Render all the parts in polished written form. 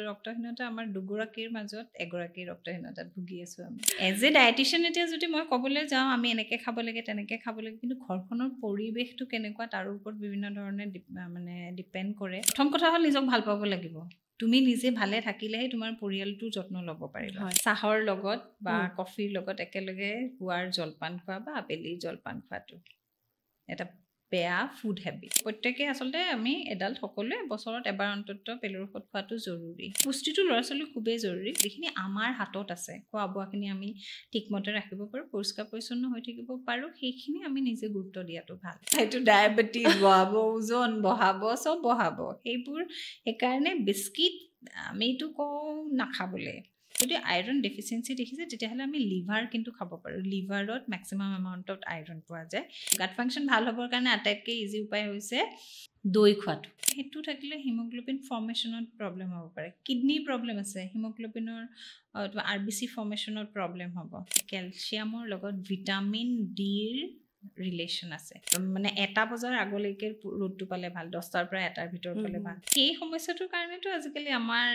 ৰক্তহীনতা আমাৰ দুগৰাকীৰ মাজত এগৰাকীৰ ৰক্তহীনতাত ভুগি আছোঁ আমি এজ এ ডায়েটিচিয়ান এতিয়া যদি মই ক'বলৈ যাওঁ আমি এনেকৈ খাব লাগে তেনেকৈ খাব লাগে কিন্তু ঘৰখনৰ পৰিৱেশটো কেনেকুৱা তাৰ ওপৰত বিভিন্ন ধৰণে মানে ডিপেণ্ড কৰে প্ৰথম কথা হ'ল নিজক ভাল পাব লাগিব তুমি নিজে ভালে থাকিলেহে তোমাৰ পৰিয়ালটোৰ যত্ন ল'ব পাৰিবা চাহৰ লগত বা কফিৰ লগত একেলগে পুৱাৰ জলপান খোৱা বা আবেলিৰ জলপান খোৱাটো এটা বেয়া ফুড হেবিট প্ৰত্যেকে আচলতে আমি এডাল্ট সকলোৱে বছৰত এবাৰ অন্তত পেলুৰ ঔষধ খোৱাটো জৰুৰী পুষ্টিটো ল'ৰা ছোৱালীৰ খুবেই জৰুৰী যিখিনি আমাৰ হাতত আছে খোৱা বোৱাখিনি আমি ঠিকমতে ৰাখিব পাৰোঁ পৰিষ্কাৰ পৰিচ্ছন্ন হৈ থাকিব পাৰোঁ সেইখিনি আমি নিজে গুৰুত্ব দিয়াটো ভাল সেইটো ডায়েবেটিছ বঢ়াব ওজন বঢ়াব চব বঢ়াব সেইবোৰ সেইকাৰণে বিস্কিট আমিতো কওঁ নাখাবলৈ যদি আইৰণ ডেফিচিয়েঞ্চি দেখিছে তেতিয়াহ'লে আমি লিভাৰ কিন্তু খাব পাৰোঁ লিভাৰত মেক্সিমাম এমাউণ্টত আইৰণ পোৱা যায় গাট ফাংচন ভাল হ'বৰ কাৰণে আটাইতকৈ ইজি উপায় হৈছে দৈ খোৱাটো সেইটো থাকিলে হিমোগ্লোবিন ফৰ্মেশ্যনত প্ৰব্লেম হ'ব পাৰে কিডনিৰ প্ৰব্লেম আছে হিমোগ্লোবিনৰ RBC ফৰ্মেশ্যনত প্ৰব্লেম হ'ব কেলছিয়ামৰ লগত ভিটামিন ডিৰ ৰিলেশ্যন আছে মানে 1টা বজাৰ আগলৈকে ৰ'দটো পালে ভাল 10টাৰ পৰা 1টাৰ ভিতৰত হ'লে ভাল সেই সমস্যাটোৰ কাৰণেতো আজিকালি আমাৰ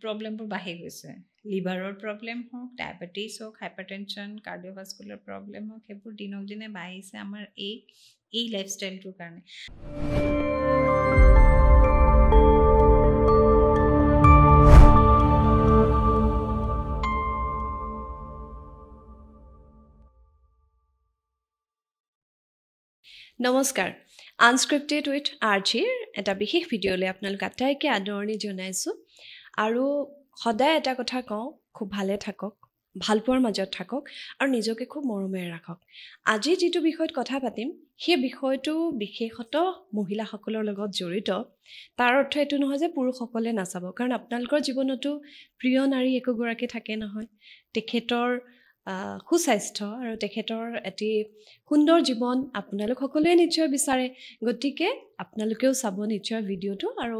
প্ৰব্লেমবোৰ বাঢ়ি গৈছে লিভাৰৰ প্ৰব্লেম হওক ডায়েবেটিছ হওক হাইপাৰটেনশ্যন কাৰ্ডিঅ'ভাস্কুলাৰ প্ৰব্লেম হওক সেইবোৰ দিনক দিনে বাঢ়িছে আমাৰ এই লাইফষ্টাইলটোৰ কাৰণে নমস্কাৰ আনস্ক্ৰিপ্টেড উইথ আৰ্চিৰ এটা বিশেষ ভিডিঅ'লৈ আপোনালোক আটাইকে আদৰণি জনাইছোঁ আৰু সদায় এটা কথা কওঁ খুব ভালে থাকক ভালপোৱাৰ মাজত থাকক আৰু নিজকে খুব মৰমেৰে ৰাখক আজি যিটো বিষয়ত কথা পাতিম সেই বিষয়টো বিশেষত মহিলাসকলৰ লগত জড়িত তাৰ অৰ্থ এইটো নহয় যে পুৰুষসকলে নাচাব কাৰণ আপোনালোকৰ জীৱনতো প্ৰিয় নাৰী একোগৰাকী থাকে নহয় তেখেতৰ সুস্বাস্থ্য আৰু তেখেতৰ এটি সুন্দৰ জীৱন আপোনালোক সকলোৱে নিশ্চয় বিচাৰে গতিকে আপোনালোকেও চাব নিশ্চয় ভিডিঅ'টো আৰু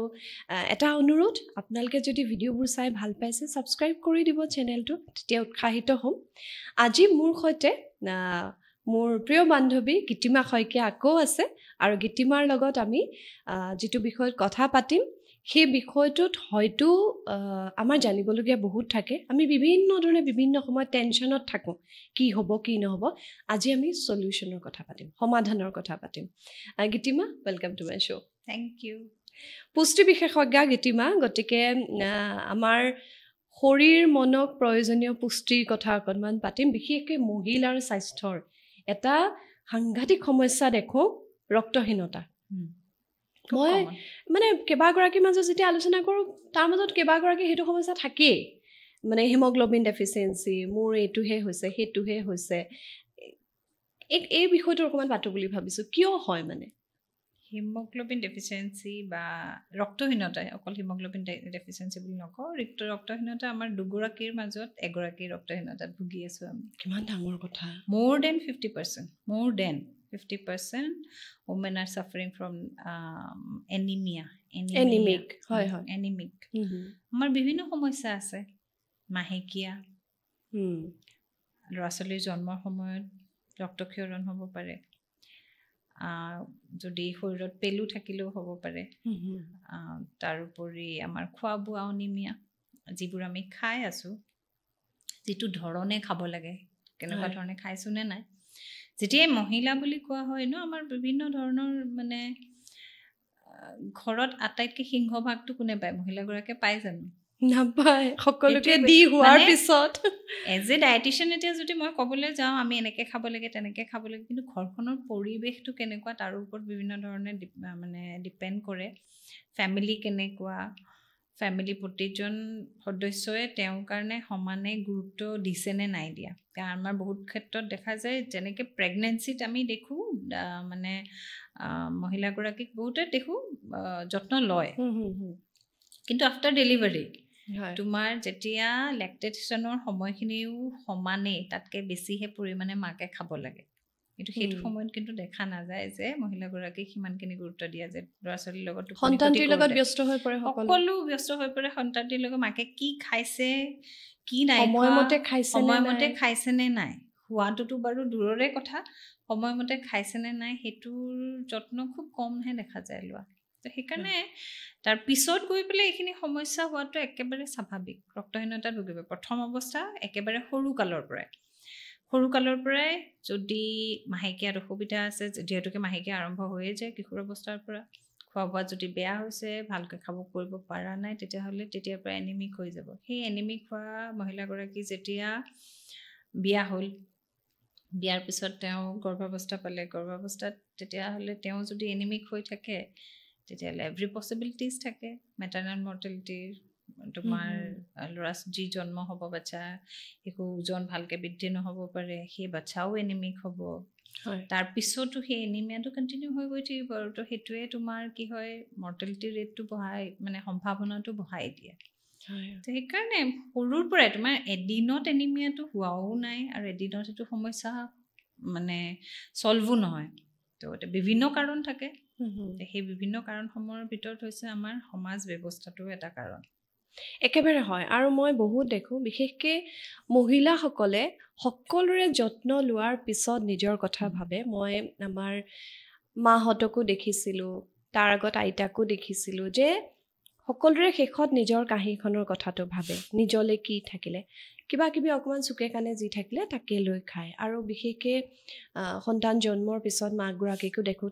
এটা অনুৰোধ আপোনালোকে যদি ভিডিঅ'বোৰ চাই ভাল পাইছে সাবস্ক্ৰাইব কৰি দিব চেনেলটো তেতিয়া উৎসাহিত হ'ম আজি মোৰ সৈতে মোৰ প্ৰিয় বান্ধৱী গীতিমা শইকীয়া আকৌ আছে আৰু গীতিমাৰ লগত আমি যিটো বিষয়ত কথা পাতিম সেই বিষয়টোত হয়তো আমাৰ জানিবলগীয়া বহুত থাকে আমি বিভিন্ন ধৰণে বিভিন্ন সময়ত টেনশ্যনত থাকোঁ কি হ'ব কি নহ'ব আজি আমি সলিউশনৰ কথা পাতিম সমাধানৰ কথা পাতিম গীতিমা welcome to my show' thank you পুষ্টি বিশেষজ্ঞ গীতিমা গতিকে আমাৰ শৰীৰ মনক প্ৰয়োজনীয় পুষ্টিৰ কথা অকণমান পাতিম বিশেষকৈ মহিলাৰ স্বাস্থ্যৰ এটা সাংঘাতিক সমস্যা দেখো ৰক্তহীনতা মই মানে কেইবাগৰাকীৰ মাজত যেতিয়া আলোচনা কৰোঁ তাৰ মাজত কেইবাগৰাকী সেইটো সমস্যা থাকেই মানে হিমোগ্লোবিন ডেফিচিয়েঞ্চি মোৰ এইটোহে হৈছে সেইটোহে হৈছে এই বিষয়টো অকণমান পাতো বুলি ভাবিছোঁ কিয় হয় মানে হিমোগ্লোবিন ডেফিচিয়েঞ্চি বা ৰক্তহীনতা অকল হিমোগ্লোবিন ডেফিচিয়েঞ্চি বুলি নকওঁ ৰক্তহীনতা আমাৰ দুগৰাকীৰ মাজত এগৰাকীৰ ৰক্তহীনতাত ভুগি আছোঁ আমি কিমান ডাঙৰ কথা more than 50% women are suffering from anemic হয় হয় anemic আমাৰ বিভিন্ন সমস্যা আছে মাহেকীয়া ল'ৰা ছোৱালীৰ জন্মৰ সময়ত ৰক্তক্ষৰণ হ'ব পাৰে যদি শৰীৰত পেলু থাকিলেও হ'ব পাৰে তাৰোপৰি আমাৰ খোৱা বোৱা অনিমিয়া যিবোৰ আমি খাই আছোঁ যিটো ধৰণে খাব লাগে কেনেকুৱা ধৰণে খাইছোঁ নে নাই যেতিয়াই মহিলা বুলি কোৱা হয় ন আমাৰ বিভিন্ন ধৰণৰ মানে ঘৰত আটাইতকৈ সিংহভাগটো কোনে পায় মহিলাগৰাকীয়ে পায় জানো নাপায় সকলোকে দি হোৱাৰ পিছত এজ এ ডায়েটিচিয়ান এতিয়া যদি মই ক'বলৈ যাওঁ আমি এনেকৈ খাব লাগে তেনেকৈ খাব লাগে কিন্তু ঘৰখনৰ পৰিৱেশটো কেনেকুৱা তাৰ ওপৰত বিভিন্ন ধৰণে মানে ডিপেণ্ড কৰে ফেমিলি কেনেকুৱা ফেমিলি প্ৰতিজন সদস্যই তেওঁৰ কাৰণে সমানে গুৰুত্ব দিছেনে নাই দিয়া কাৰণ আমাৰ বহুত ক্ষেত্ৰত দেখা যায় যেনেকৈ প্ৰেগনেঞ্চিত আমি দেখোঁ মানে মহিলাগৰাকীক বহুতে দেখোঁ যত্ন লয় কিন্তু আফটাৰ ডেলিভাৰী তোমাৰ যেতিয়া লেক্টেশ্যনৰ সময়খিনিও সমানেই তাতকৈ বেছিহে পৰিমাণে মাকে খাব লাগে কিন্তু সেইটো সময়ত কিন্তু দেখা নাযায় যে মহিলাগৰাকীক সিমানখিনি গুৰুত্ব দিয়া যে ল'ৰা ছোৱালীৰ লগত সন্তানটিৰ লগত ব্যস্ত হৈ পৰে সকলো ব্যস্ত হৈ পৰে সন্তানটিৰ লগত মাকে কি খাইছে কি নাই সময়মতে খাইছেনে নাই খোৱাটোতো বাৰু দূৰৰে কথা সময়মতে খাইছেনে নাই সেইটোৰ যত্ন খুব কমহে দেখা যায় লোৱা তো সেইকাৰণে তাৰ পিছত গৈ পেলাই এইখিনি সমস্যা হোৱাটো একেবাৰে স্বাভাৱিক ৰক্তহীনতাত ভুগিব প্ৰথম অৱস্থা একেবাৰে সৰু কালৰ পৰাই যদি মাহেকীয়াত অসুবিধা আছে যিহেতুকে মাহেকীয়া আৰম্ভ হৈয়ে যায় কিশোৰ অৱস্থাৰ পৰা খোৱা বোৱা যদি বেয়া হৈছে ভালকৈ খাব কৰিব পৰা নাই তেতিয়াহ'লে তেতিয়াৰ পৰা এনিমিক হৈ যাব সেই এনিমিক হোৱা মহিলাগৰাকী যেতিয়া বিয়া হ'ল বিয়াৰ পিছত তেওঁ গৰ্ভাৱস্থা পালে গৰ্ভাৱস্থাত তেতিয়াহ'লে তেওঁ যদি এনিমিক হৈ থাকে তেতিয়াহ'লে এভৰি পচিবিলিটিজ থাকে মেটাৰনেল মৰ্টেলিটিৰ তোমাৰ ল'ৰা যি জন্ম হ'ব বাচ্ছা একো ওজন ভালকৈ বৃদ্ধি নহ'ব পাৰে সেই বাচ্ছাও এনিমিক হ'ব তাৰপিছতো সেই এনিমিয়াটো কণ্টিনিউ হৈ গৈ থাকিব আৰু তো সেইটোৱে তোমাৰ কি হয় মৰ্টেলিটি ৰেটটো মানে সম্ভাৱনাটো বঢ়াই দিয়ে তো সেইকাৰণে সৰুৰ পৰাই তোমাৰ এদিনত এনিমিয়াটো হোৱাও নাই আৰু এদিনত সেইটো সমস্যা মানে চল্ভো নহয় তো বিভিন্ন কাৰণ থাকে সেই বিভিন্ন কাৰণসমূহৰ ভিতৰত হৈছে আমাৰ সমাজ ব্যৱস্থাটো এটা কাৰণ একেবাৰে হয় আৰু মই বহুত দেখোঁ বিশেষকৈ মহিলাসকলে সকলোৰে যত্ন লোৱাৰ পিছত নিজৰ কথা ভাবে মই আমাৰ মাহঁতকো দেখিছিলোঁ তাৰ আগত আইতাকো দেখিছিলোঁ যে সকলোৰে শেষত নিজৰ কাহিনীখনৰ কথাটো ভাবে নিজলৈ কি থাকিলে কিবা কিবি অকণমান চুকে কাণে যি থাকিলে তাকে লৈ খায় আৰু বিশেষকৈ সন্তান জন্মৰ পিছত মাকগৰাকীকো দেখোঁ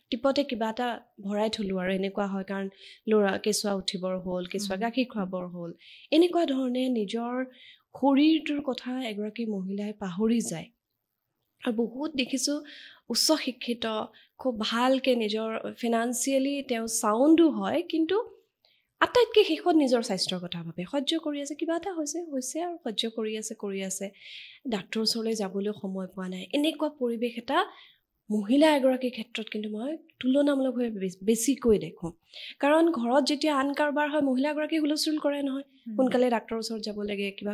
টিপতে কিবা এটা ভৰাই থলোঁ আৰু এনেকুৱা হয় কাৰণ ল'ৰা কেঁচুৱা উঠিবৰ হ'ল কেঁচুৱা গাখীৰ খুৱাবৰ হ'ল এনেকুৱা ধৰণে নিজৰ শৰীৰটোৰ কথা এগৰাকী মহিলাই পাহৰি যায় আৰু বহুত দেখিছোঁ উচ্চ শিক্ষিত খুব ভালকৈ নিজৰ ফিনান্সিয়েলি তেওঁ চাউণ্ডো হয় কিন্তু আটাইতকৈ শেষত নিজৰ স্বাস্থ্যৰ কথা ভাবে সহ্য কৰি আছে কিবা এটা হৈছে আৰু সহ্য কৰি আছে ডাক্তৰৰ ওচৰলৈ যাবলৈ সময় পোৱা নাই এনেকুৱা পৰিৱেশ এটা মহিলা এগৰাকীৰ ক্ষেত্ৰত কিন্তু মই তুলনামূলকভাৱে বেছিকৈ দেখোঁ কাৰণ ঘৰত যেতিয়া আন কাৰোবাৰ হয় মহিলাগৰাকী হুলস্থুল কৰে নহয় সোনকালে ডাক্তৰৰ ওচৰত যাব লাগে কিবা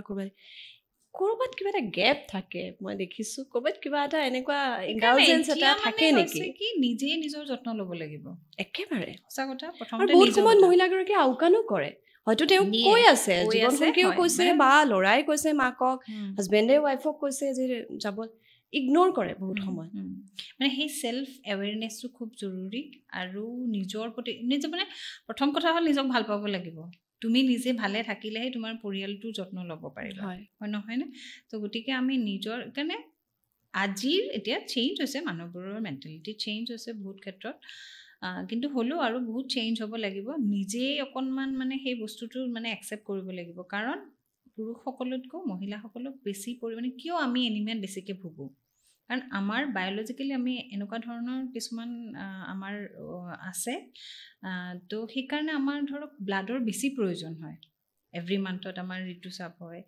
ক'ৰবাত কিবা এটা গেপ থাকে মই দেখিছোঁ ক'ৰবাত কিবা এটা এনেকুৱা ইনডালজেন্স এটা থাকে নেকি কি নিজেই নিজৰ যত্ন ল'ব লাগিব একেবাৰে সঁচা কথা আৰু বহুত সময়ত মহিলাগৰাকী আওকাণো কৰে হয়তো তেওঁ কৈ আছে জীৱনসংগীয়েও কৈছে বা ল'ৰাই কৈছে মাকক হাজবেণ্ডে ৱাইফক কৈছে যে যাব ইগন'ৰ কৰে বহুত সময় মানে সেই চেল্ফ এৱেৰনেছটো খুব জৰুৰী আৰু নিজৰ প্ৰতি নিজৰ মানে প্ৰথম কথা হ'ল নিজক ভাল পাব লাগিব তুমি নিজে ভালে থাকিলেহে তোমাৰ পৰিয়ালটোৰ যত্ন ল'ব পাৰিবা হয় নহয়নে তো গতিকে আমি নিজৰ কাৰণে আজিৰ এতিয়া চেঞ্জ হৈছে মানুহবোৰৰ মেণ্টেলিটি চেঞ্জ হৈছে বহুত ক্ষেত্ৰত কিন্তু হ'লেও আৰু বহুত চেঞ্জ হ'ব লাগিব নিজেই অকণমান মানে সেই বস্তুটো মানে একচেপ্ট কৰিব লাগিব কাৰণ পুৰুষসকলতকৈ মহিলাসকলক বেছি পৰিমাণে কিয় আমি এনিমিয়াত বেছিকৈ ভুগোঁ কাৰণ আমাৰ বায়'লজিকেলি আমি এনেকুৱা ধৰণৰ কিছুমান আমাৰ আছে তো সেইকাৰণে আমাৰ ধৰক ব্লাডৰ বেছি প্ৰয়োজন হয় এভৰি মান্থত আমাৰ ঋতুস্ৰাৱ হয়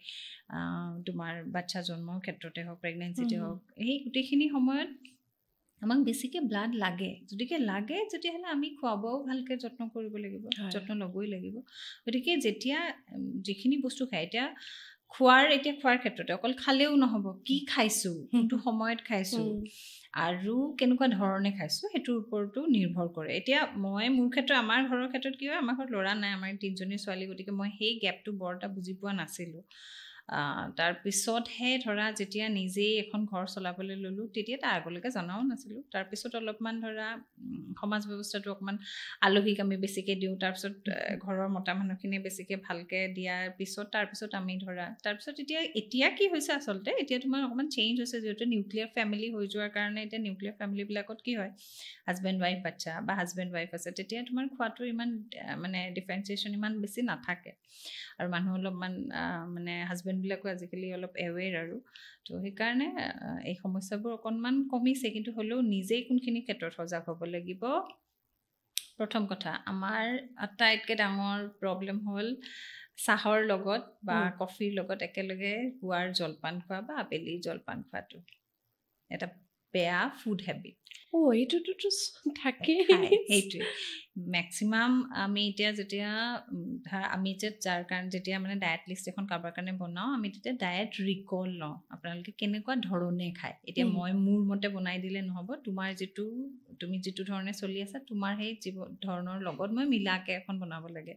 তোমাৰ বাচ্ছা জন্মৰ ক্ষেত্ৰতে হওক প্ৰেগনেঞ্চিতে হওক সেই গোটেইখিনি সময়ত আমাক বেছিকৈ ব্লাড লাগে তেতিয়াহ'লে আমি খোৱা বোৱাও ভালকৈ যত্ন কৰিব লাগিব যত্ন ল'বই লাগিব গতিকে যেতিয়া যিখিনি বস্তু খায় এতিয়া খোৱাৰ ক্ষেত্ৰতে অকল খালেও নহ'ব কি খাইছোঁ কোনটো সময়ত খাইছোঁ আৰু কেনেকুৱা ধৰণে খাইছোঁ সেইটোৰ ওপৰতো নিৰ্ভৰ কৰে এতিয়া মই মোৰ ক্ষেত্ৰত আমাৰ ঘৰৰ ক্ষেত্ৰত কি হয় আমাৰ ঘৰত ল'ৰা নাই আমাৰ 3জনী ছোৱালী গতিকে মই সেই গেপটো বৰ এটা বুজি পোৱা নাছিলোঁ তাৰপিছতহে ধৰা যেতিয়া নিজেই এখন ঘৰ চলাবলৈ ল'লোঁ তেতিয়া তাৰ আগলৈকে জনাও নাছিলোঁ তাৰপিছত অলপমান ধৰা সমাজ ব্যৱস্থাটো অকণমান আলহীক আমি বেছিকৈ দিওঁ তাৰপিছত ঘৰৰ মতা মানুহখিনিয়ে বেছিকৈ ভালকৈ দিয়াৰ পিছত তাৰপিছত আমি ধৰা তাৰপিছত এতিয়া কি হৈছে আচলতে এতিয়া তোমাৰ অকণমান চেঞ্জ হৈছে যিহেতু নিউক্লিয়াৰ ফেমিলি হৈ যোৱাৰ কাৰণে এতিয়া নিউক্লিয়াৰ ফেমিলিবিলাকত কি হয় হাজবেণ্ড ৱাইফ বাচ্চা বা হাজবেণ্ড ৱাইফ আছে তেতিয়া তোমাৰ খোৱাটো ইমান মানে ডিফাৰেঞ্চিয়েশ্যন ইমান বেছি নাথাকে আৰু মানুহ অলপমান মানে হাজবেণ্ডবিলাকো আজিকালি অলপ এৱেৰ আৰু তো সেইকাৰণে এই সমস্যাবোৰ অকণমান কমিছে কিন্তু হ'লেও নিজেই কোনখিনি ক্ষেত্ৰত সজাগ হ'ব লাগিব প্ৰথম কথা আমাৰ আটাইতকৈ ডাঙৰ প্ৰব্লেম হ'ল চাহৰ লগত বা কফিৰ লগত একেলগে পুৱাৰ জলপান খোৱা বা আবেলি জলপান খোৱাটো এটা বেয়া ফুড হেবিট এইটোতো থাকেই সেইটোৱে মেক্সিমাম আমি এতিয়া যেতিয়া আমি যাৰ কাৰণে যেতিয়া মানে ডায়েট লিষ্ট এখন কাৰোবাৰ কাৰণে বনাওঁ আমি তেতিয়া ডায়েট ৰিকল লওঁ আপোনালোকে কেনেকুৱা ধৰণে খায় এতিয়া মই মোৰ মতে বনাই দিলে নহ'ব তুমি যিটো ধৰণে চলি আছা তোমাৰ সেই ধৰণৰ লগত মই মিলাকৈ এখন বনাব লাগে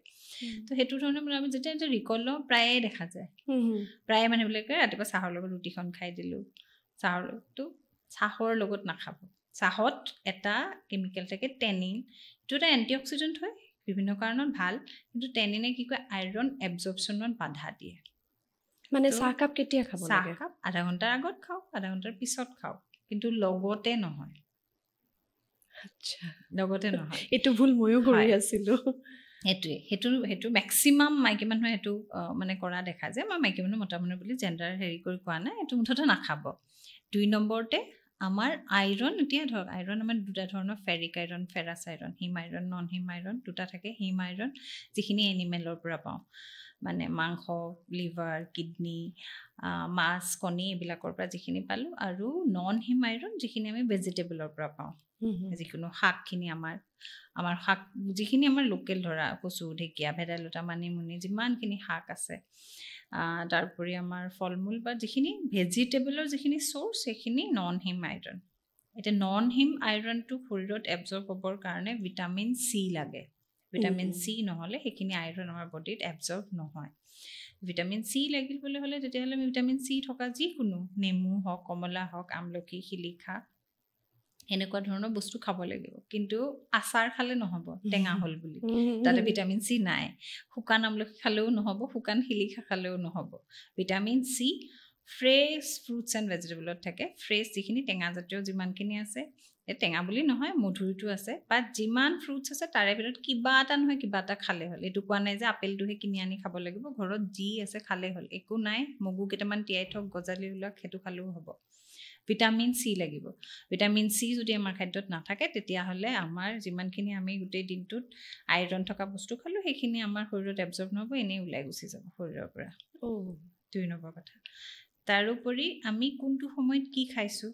তো সেইটো ধৰণে আমি যেতিয়া ৰিকল লওঁ প্ৰায়ে দেখা যায় প্ৰায়ে মানুহবিলাকে ৰাতিপুৱা চাহৰ লগত ৰুটিখন খাই দিলোঁ চাহৰ লগত নাখাব চাহত এটা কেমিকেল থাকে টেনিন এটা এণ্টিঅক্সিডেণ্ট হয় বিভিন্ন কাৰণত ভাল কিন্তু টেনিনে কি কয় আইৰণ এবজৰ্পশ্যনত বাধা দিয়ে মানে চাহকাপ কেতিয়া খাব লাগে চাহকাপ আধা ঘণ্টাৰ আগত খাওক আধা ঘণ্টাৰ পিছত খাওক কিন্তু লগতে নহয় আচ্ছা লগতে নহয় এইটো ভুল ময়ো কৰি আছিলো সেইটো মেক্সিমাম মাইকী মানুহে সেইটো মানে কৰা দেখা যায় মই মাইকী মানুহ মতা মানুহ বুলি জেণ্ডাৰ হেৰি কৰি কোৱা নাই এইটো মুঠতে নাখাব 2 নম্বৰতে আমাৰ আইৰণ এতিয়া ধৰক আইৰণ আমাৰ দুটা ধৰণৰ ফেৰিক আইৰণ ফেৰাছ আইৰণ হিম আইৰণ নন হিম আইৰণ দুটা থাকে হিম আইৰণ যিখিনি এনিমেলৰ পৰা পাওঁ মানে মাংস লিভাৰ কিডনি মাছ কণী এইবিলাকৰ পৰা যিখিনি পালোঁ আৰু নন হিম আইৰণ যিখিনি আমি ভেজিটেবলৰ পৰা পাওঁ যিকোনো শাকখিনি আমাৰ শাক যিখিনি আমাৰ লোকেল ধৰা কচু ঢেকীয়া ভেদাইলতা মানিমুনি যিমানখিনি শাক আছে তাৰোপৰি আমাৰ ফল মূল বা যিখিনি ভেজিটেবলৰ যিখিনি চ'ৰ্চ সেইখিনি নন হিম আইৰণ এতিয়া নন হিম আইৰণটো শৰীৰত এবজৰ্ব হ'বৰ কাৰণে ভিটামিন চি লাগে ভিটামিন চি নহ'লে সেইখিনি আইৰণ আমাৰ বডিত এবজৰ্ব নহয় ভিটামিন চি লাগিবলৈ হ'লে তেতিয়াহ'লে আমি ভিটামিন চি থকা যিকোনো নেমু হওক কমলা হওক আমলখি শিলিখা এনেকুৱা ধৰণৰ বস্তু খাব লাগিব কিন্তু আচাৰ খালে নহ'ব টেঙা হ'ল বুলি তাতে ভিটামিন চি নাই শুকান আমলখি খালেও নহ'ব শুকান শিলিখা খালেও নহ'ব vitamin C fresh fruits and ভেজিটেবলত থাকে ফ্ৰেছ যিখিনি টেঙা জাতীয় যিমানখিনি আছে এই টেঙা বুলি নহয় মধুৰিটো আছে বা যিমান ফ্ৰুটছ আছে তাৰে ভিতৰত কিবা এটা নহয় কিবা এটা খালে হ'ল এইটো কোৱা নাই যে আপেলটোহে কিনি আনি খাব লাগিব ঘৰত যি আছে খালে হ'ল একো নাই মগু কেইটামান তিয়াই থওক গজালি ওলাওক সেইটো খালেও হ'ব ভিটামিন চি লাগিব ভিটামিন চি যদি আমাৰ খাদ্যত নাথাকে তেতিয়াহ'লে আমাৰ যিমানখিনি আমি গোটেই দিনটোত আইৰণ থকা বস্তু খালোঁ সেইখিনি আমাৰ শৰীৰত এবজৰ্ব নহ'ব এনেই ওলাই গুচি যাব শৰীৰৰ পৰা 2 নম্বৰ কথা তাৰোপৰি আমি কোনটো সময়ত কি খাইছোঁ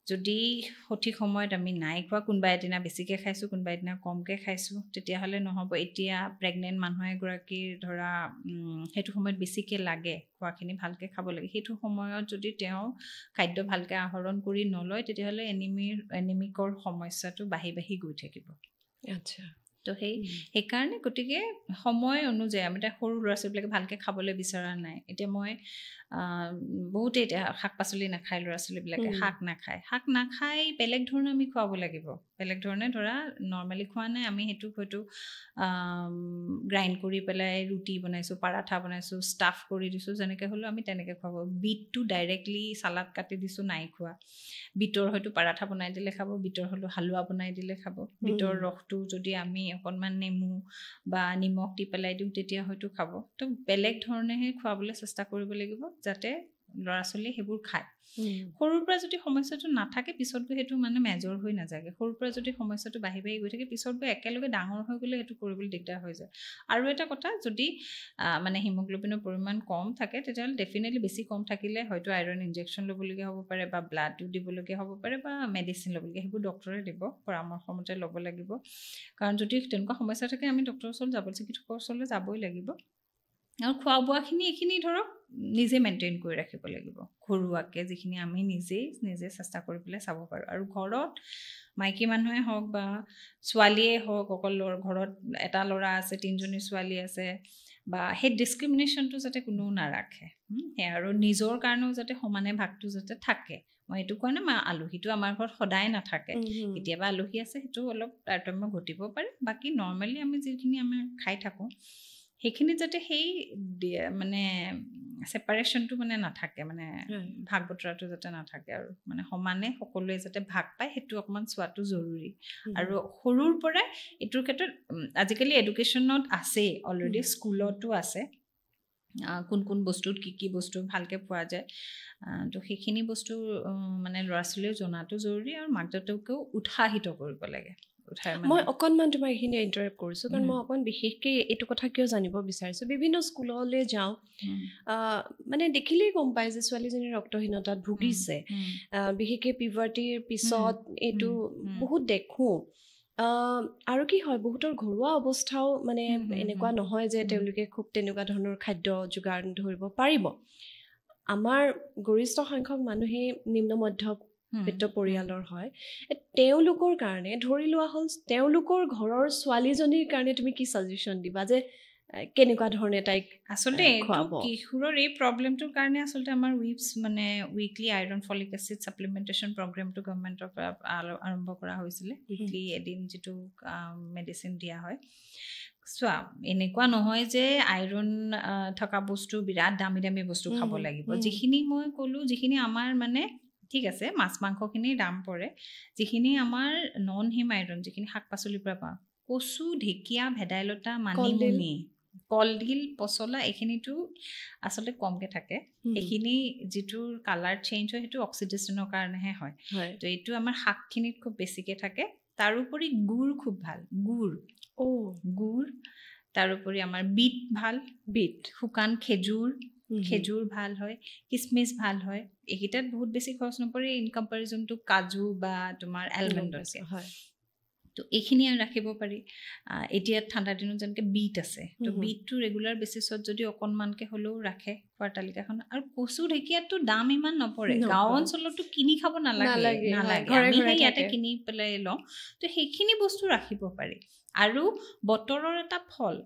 যদি সঠিক সময়ত আমি নাই খোৱা কোনোবা এদিনা বেছিকৈ খাইছোঁ কোনোবা এদিনা কমকৈ খাইছোঁ তেতিয়াহ'লে নহ'ব এতিয়া প্ৰেগনেণ্ট মানুহ এগৰাকীৰ ধৰা সেইটো সময়ত বেছিকৈ লাগে খোৱাখিনি ভালকৈ খাব লাগে সেইটো সময়ত যদি তেওঁ খাদ্য ভালকৈ আহৰণ কৰি নলয় তেতিয়াহ'লে এনিমিকৰ সমস্যাটো বাঢ়ি বাঢ়ি গৈ থাকিব আচ্ছা তো সেইকাৰণে গতিকে সময় অনুযায়ী আমি এতিয়া সৰু ল'ৰা ছোৱালীবিলাকে ভালকৈ খাবলৈ বিচৰা নাই এতিয়া মই বহুতে এতিয়া শাক পাচলি নাখায় ল'ৰা ছোৱালীবিলাকে শাক নাখায় বেলেগ ধৰণে আমি খুৱাব লাগিব বেলেগ ধৰণে ধৰা নৰ্মেলি খোৱা নাই আমি সেইটো হয়তো গ্ৰাইণ্ড কৰি পেলাই ৰুটি বনাইছোঁ পাৰাঠা বনাইছোঁ ষ্টাফ কৰি দিছোঁ যেনেকৈ হ'লেও আমি তেনেকৈ খুৱাব বিটটো ডাইৰেক্টলি চালাড কাটি দিছোঁ নাই খোৱা বিটৰ হয়তো পাৰাঠা বনাই দিলে খাব বিটৰ হ'লেও হালোৱা বনাই দিলে খাব বিটৰ ৰসটো যদি আমি অকণমান নেমু বা নিমখ দি পেলাই দিওঁ তেতিয়া হয়তো খাব তো বেলেগ ধৰণেহে খুৱাবলৈ চেষ্টা কৰিব লাগিব যাতে ল'ৰা ছোৱালীয়ে সেইবোৰ খায় সৰুৰ পৰা যদি সমস্যাটো নাথাকে পিছত গৈ সেইটো মানে মেজৰ হৈ নাযায়গৈ সৰুৰ পৰা যদি সমস্যাটো বাঢ়ি বাঢ়ি গৈ থাকে পিছত গৈ একেলগে ডাঙৰ হৈ গ'লে সেইটো কৰিবলৈ দিগদাৰ হৈ যায় আৰু এটা কথা যদি মানে হিমোগ্ল'বিনৰ পৰিমাণ কম থাকে তেতিয়াহ'লে ডেফিনেটলি বেছি কম থাকিলে হয়তো আইৰণ ইনজেকশ্যন ল'বলগীয়া হ'ব পাৰে বা ব্লাডো দিবলগীয়া হ'ব পাৰে বা মেডিচিন ল'বলগীয়া সেইবোৰ ডক্টৰে দিব পৰামৰ্শমতে ল'ব লাগিব কাৰণ যদি তেনেকুৱা সমস্যা থাকে আমি ডক্টৰৰ ওচৰত চিকিৎসকৰ ওচৰলৈ যাবই লাগিব আৰু খোৱা বোৱাখিনি এইখিনি ধৰক নিজে মেইনটেইন কৰি ৰাখিব লাগিব ঘৰুৱাকৈ যিখিনি আমি নিজে চেষ্টা কৰি পেলাই চাব পাৰোঁ আৰু ঘৰত মাইকী মানুহে হওক বা ছোৱালীয়ে হওক অকল ঘৰত এটা ল'ৰা আছে 3জনী ছোৱালী আছে বা সেই ডিছক্ৰিমিনেশ্যনটো যাতে কোনেও নাৰাখে সেই আৰু নিজৰ কাৰণেও যাতে সমানে ভাগটো যাতে থাকে মই এইটো কোৱা নাই আলহীটো আমাৰ ঘৰত সদায় নাথাকে কেতিয়াবা আলহী আছে সেইটো অলপ তাৰতম্য ঘটিব পাৰে বাকী নৰ্মেলি আমি যিখিনি আমি খাই থাকোঁ সেইখিনি যাতে সেই মানে ছেপাৰেশ্যনটো মানে নাথাকে মানে ভাগ বতৰাটো যাতে নাথাকে আৰু মানে সমানে সকলোৱে যাতে ভাগ পায় সেইটো অকণমান চোৱাটো জৰুৰী আৰু সৰুৰ পৰাই এইটোৰ ক্ষেত্ৰত আজিকালি এডুকেশ্যনত আছেই অলৰেডি স্কুলতো আছে কোন বস্তুত কি বস্তু ভালকৈ পোৱা যায় তো সেইখিনি বস্তু মানে ল'ৰা ছোৱালীয়েও জনাটো জৰুৰী আৰু মাক দেউতাকেও উৎসাহিত কৰিব লাগে মই অকণমান তোমাৰ এইখিনি ইণ্টাৰেক্ট কৰিছোঁ কাৰণ মই অকণ বিশেষকৈ এইটো কথা কিয় জানিব বিচাৰিছোঁ বিভিন্ন স্কুললৈ যাওঁ মানে দেখিলেই গম পায় যে ছোৱালীজনী ৰক্তহীনতাত ভুগিছে বিশেষকৈ পিভাৰ্টিৰ পিছত এইটো বহুত দেখোঁ আৰু কি হয় বহুতৰ ঘৰুৱা অৱস্থাও মানে এনেকুৱা নহয় যে তেওঁলোকে খুব তেনেকুৱা ধৰণৰ খাদ্য যোগান ধৰিব পাৰিব আমাৰ গৰিষ্ঠ সংখ্যক মানুহেই নিম্ন মধ্যবিত্ত পৰিয়ালৰ হয় তেওঁলোকৰ কাৰণে ধৰি লোৱা হ'ল তেওঁলোকৰ ঘৰৰ ছোৱালীজনীৰ কাৰণে তুমি কি ছাজেশ্যন দিবা যে কেনেকুৱা ধৰণে তাইক আচলতে খুৱাব কিশোৰৰ এই প্ৰব্লেমটোৰ কাৰণে আচলতে আমাৰ মানে উইকলি আইৰণ ফলিক এচিড ছাপ্লিমেণ্টেশ্যন প্ৰগ্ৰেমটো গভৰ্ণমেণ্টৰ পৰা আৰম্ভ কৰা হৈছিলে উইকলি এদিন যিটো মেডিচিন দিয়া হয় চোৱা এনেকুৱা নহয় যে আইৰণ থকা বস্তু বিৰাট দামী দামী বস্তু খাব লাগিব যিখিনি মই ক'লোঁ যিখিনি আমাৰ মানে ঠিক আছে মাছ মাংসখিনিৰ দাম পৰে যিখিনি আমাৰ নন হিম আইৰণ যিখিনি শাক পাচলিৰ পৰা পাওঁ কচু ঢেকীয়া ভেদাইলতা মানিমুনি কলডিল পচলা এইখিনিতো আচলতে কমকৈ থাকে এইখিনি যিটোৰ কালাৰ চেঞ্জ হয় সেইটো অক্সিডেশ্যনৰ কাৰণেহে হয় তো এইটো আমাৰ শাকখিনিত খুব বেছিকৈ থাকে তাৰোপৰি গুড় খুব ভাল গুড় তাৰোপৰি আমাৰ বিট ভাল বিট শুকান খেজুৰ ভাল হয় কিচমিচ ভাল হয় এইকেইটাত বহুত বেছি খৰচ নপৰে ইন কম্পেৰিজন টু কাজু বা তোমাৰ এলমণ্ডতকৈ হয় তো এইখিনি ৰাখিব পাৰি এতিয়া ঠাণ্ডাৰ দিনত যেনেকৈ বিট আছে তো বিটটো ৰেগুলাৰ বেচিছত যদি অকণমানকৈ হ'লেও ৰাখে খোৱাৰ তালিকাখন আৰু কচু ঢেকীয়াতো দাম ইমান নপৰে গাঁও অঞ্চলতো কিনি খাব নালাগে আমিহে ইয়াতে কিনি পেলাই লওঁ তো সেইখিনি বস্তু ৰাখিব পাৰি আৰু বতৰৰ এটা ফল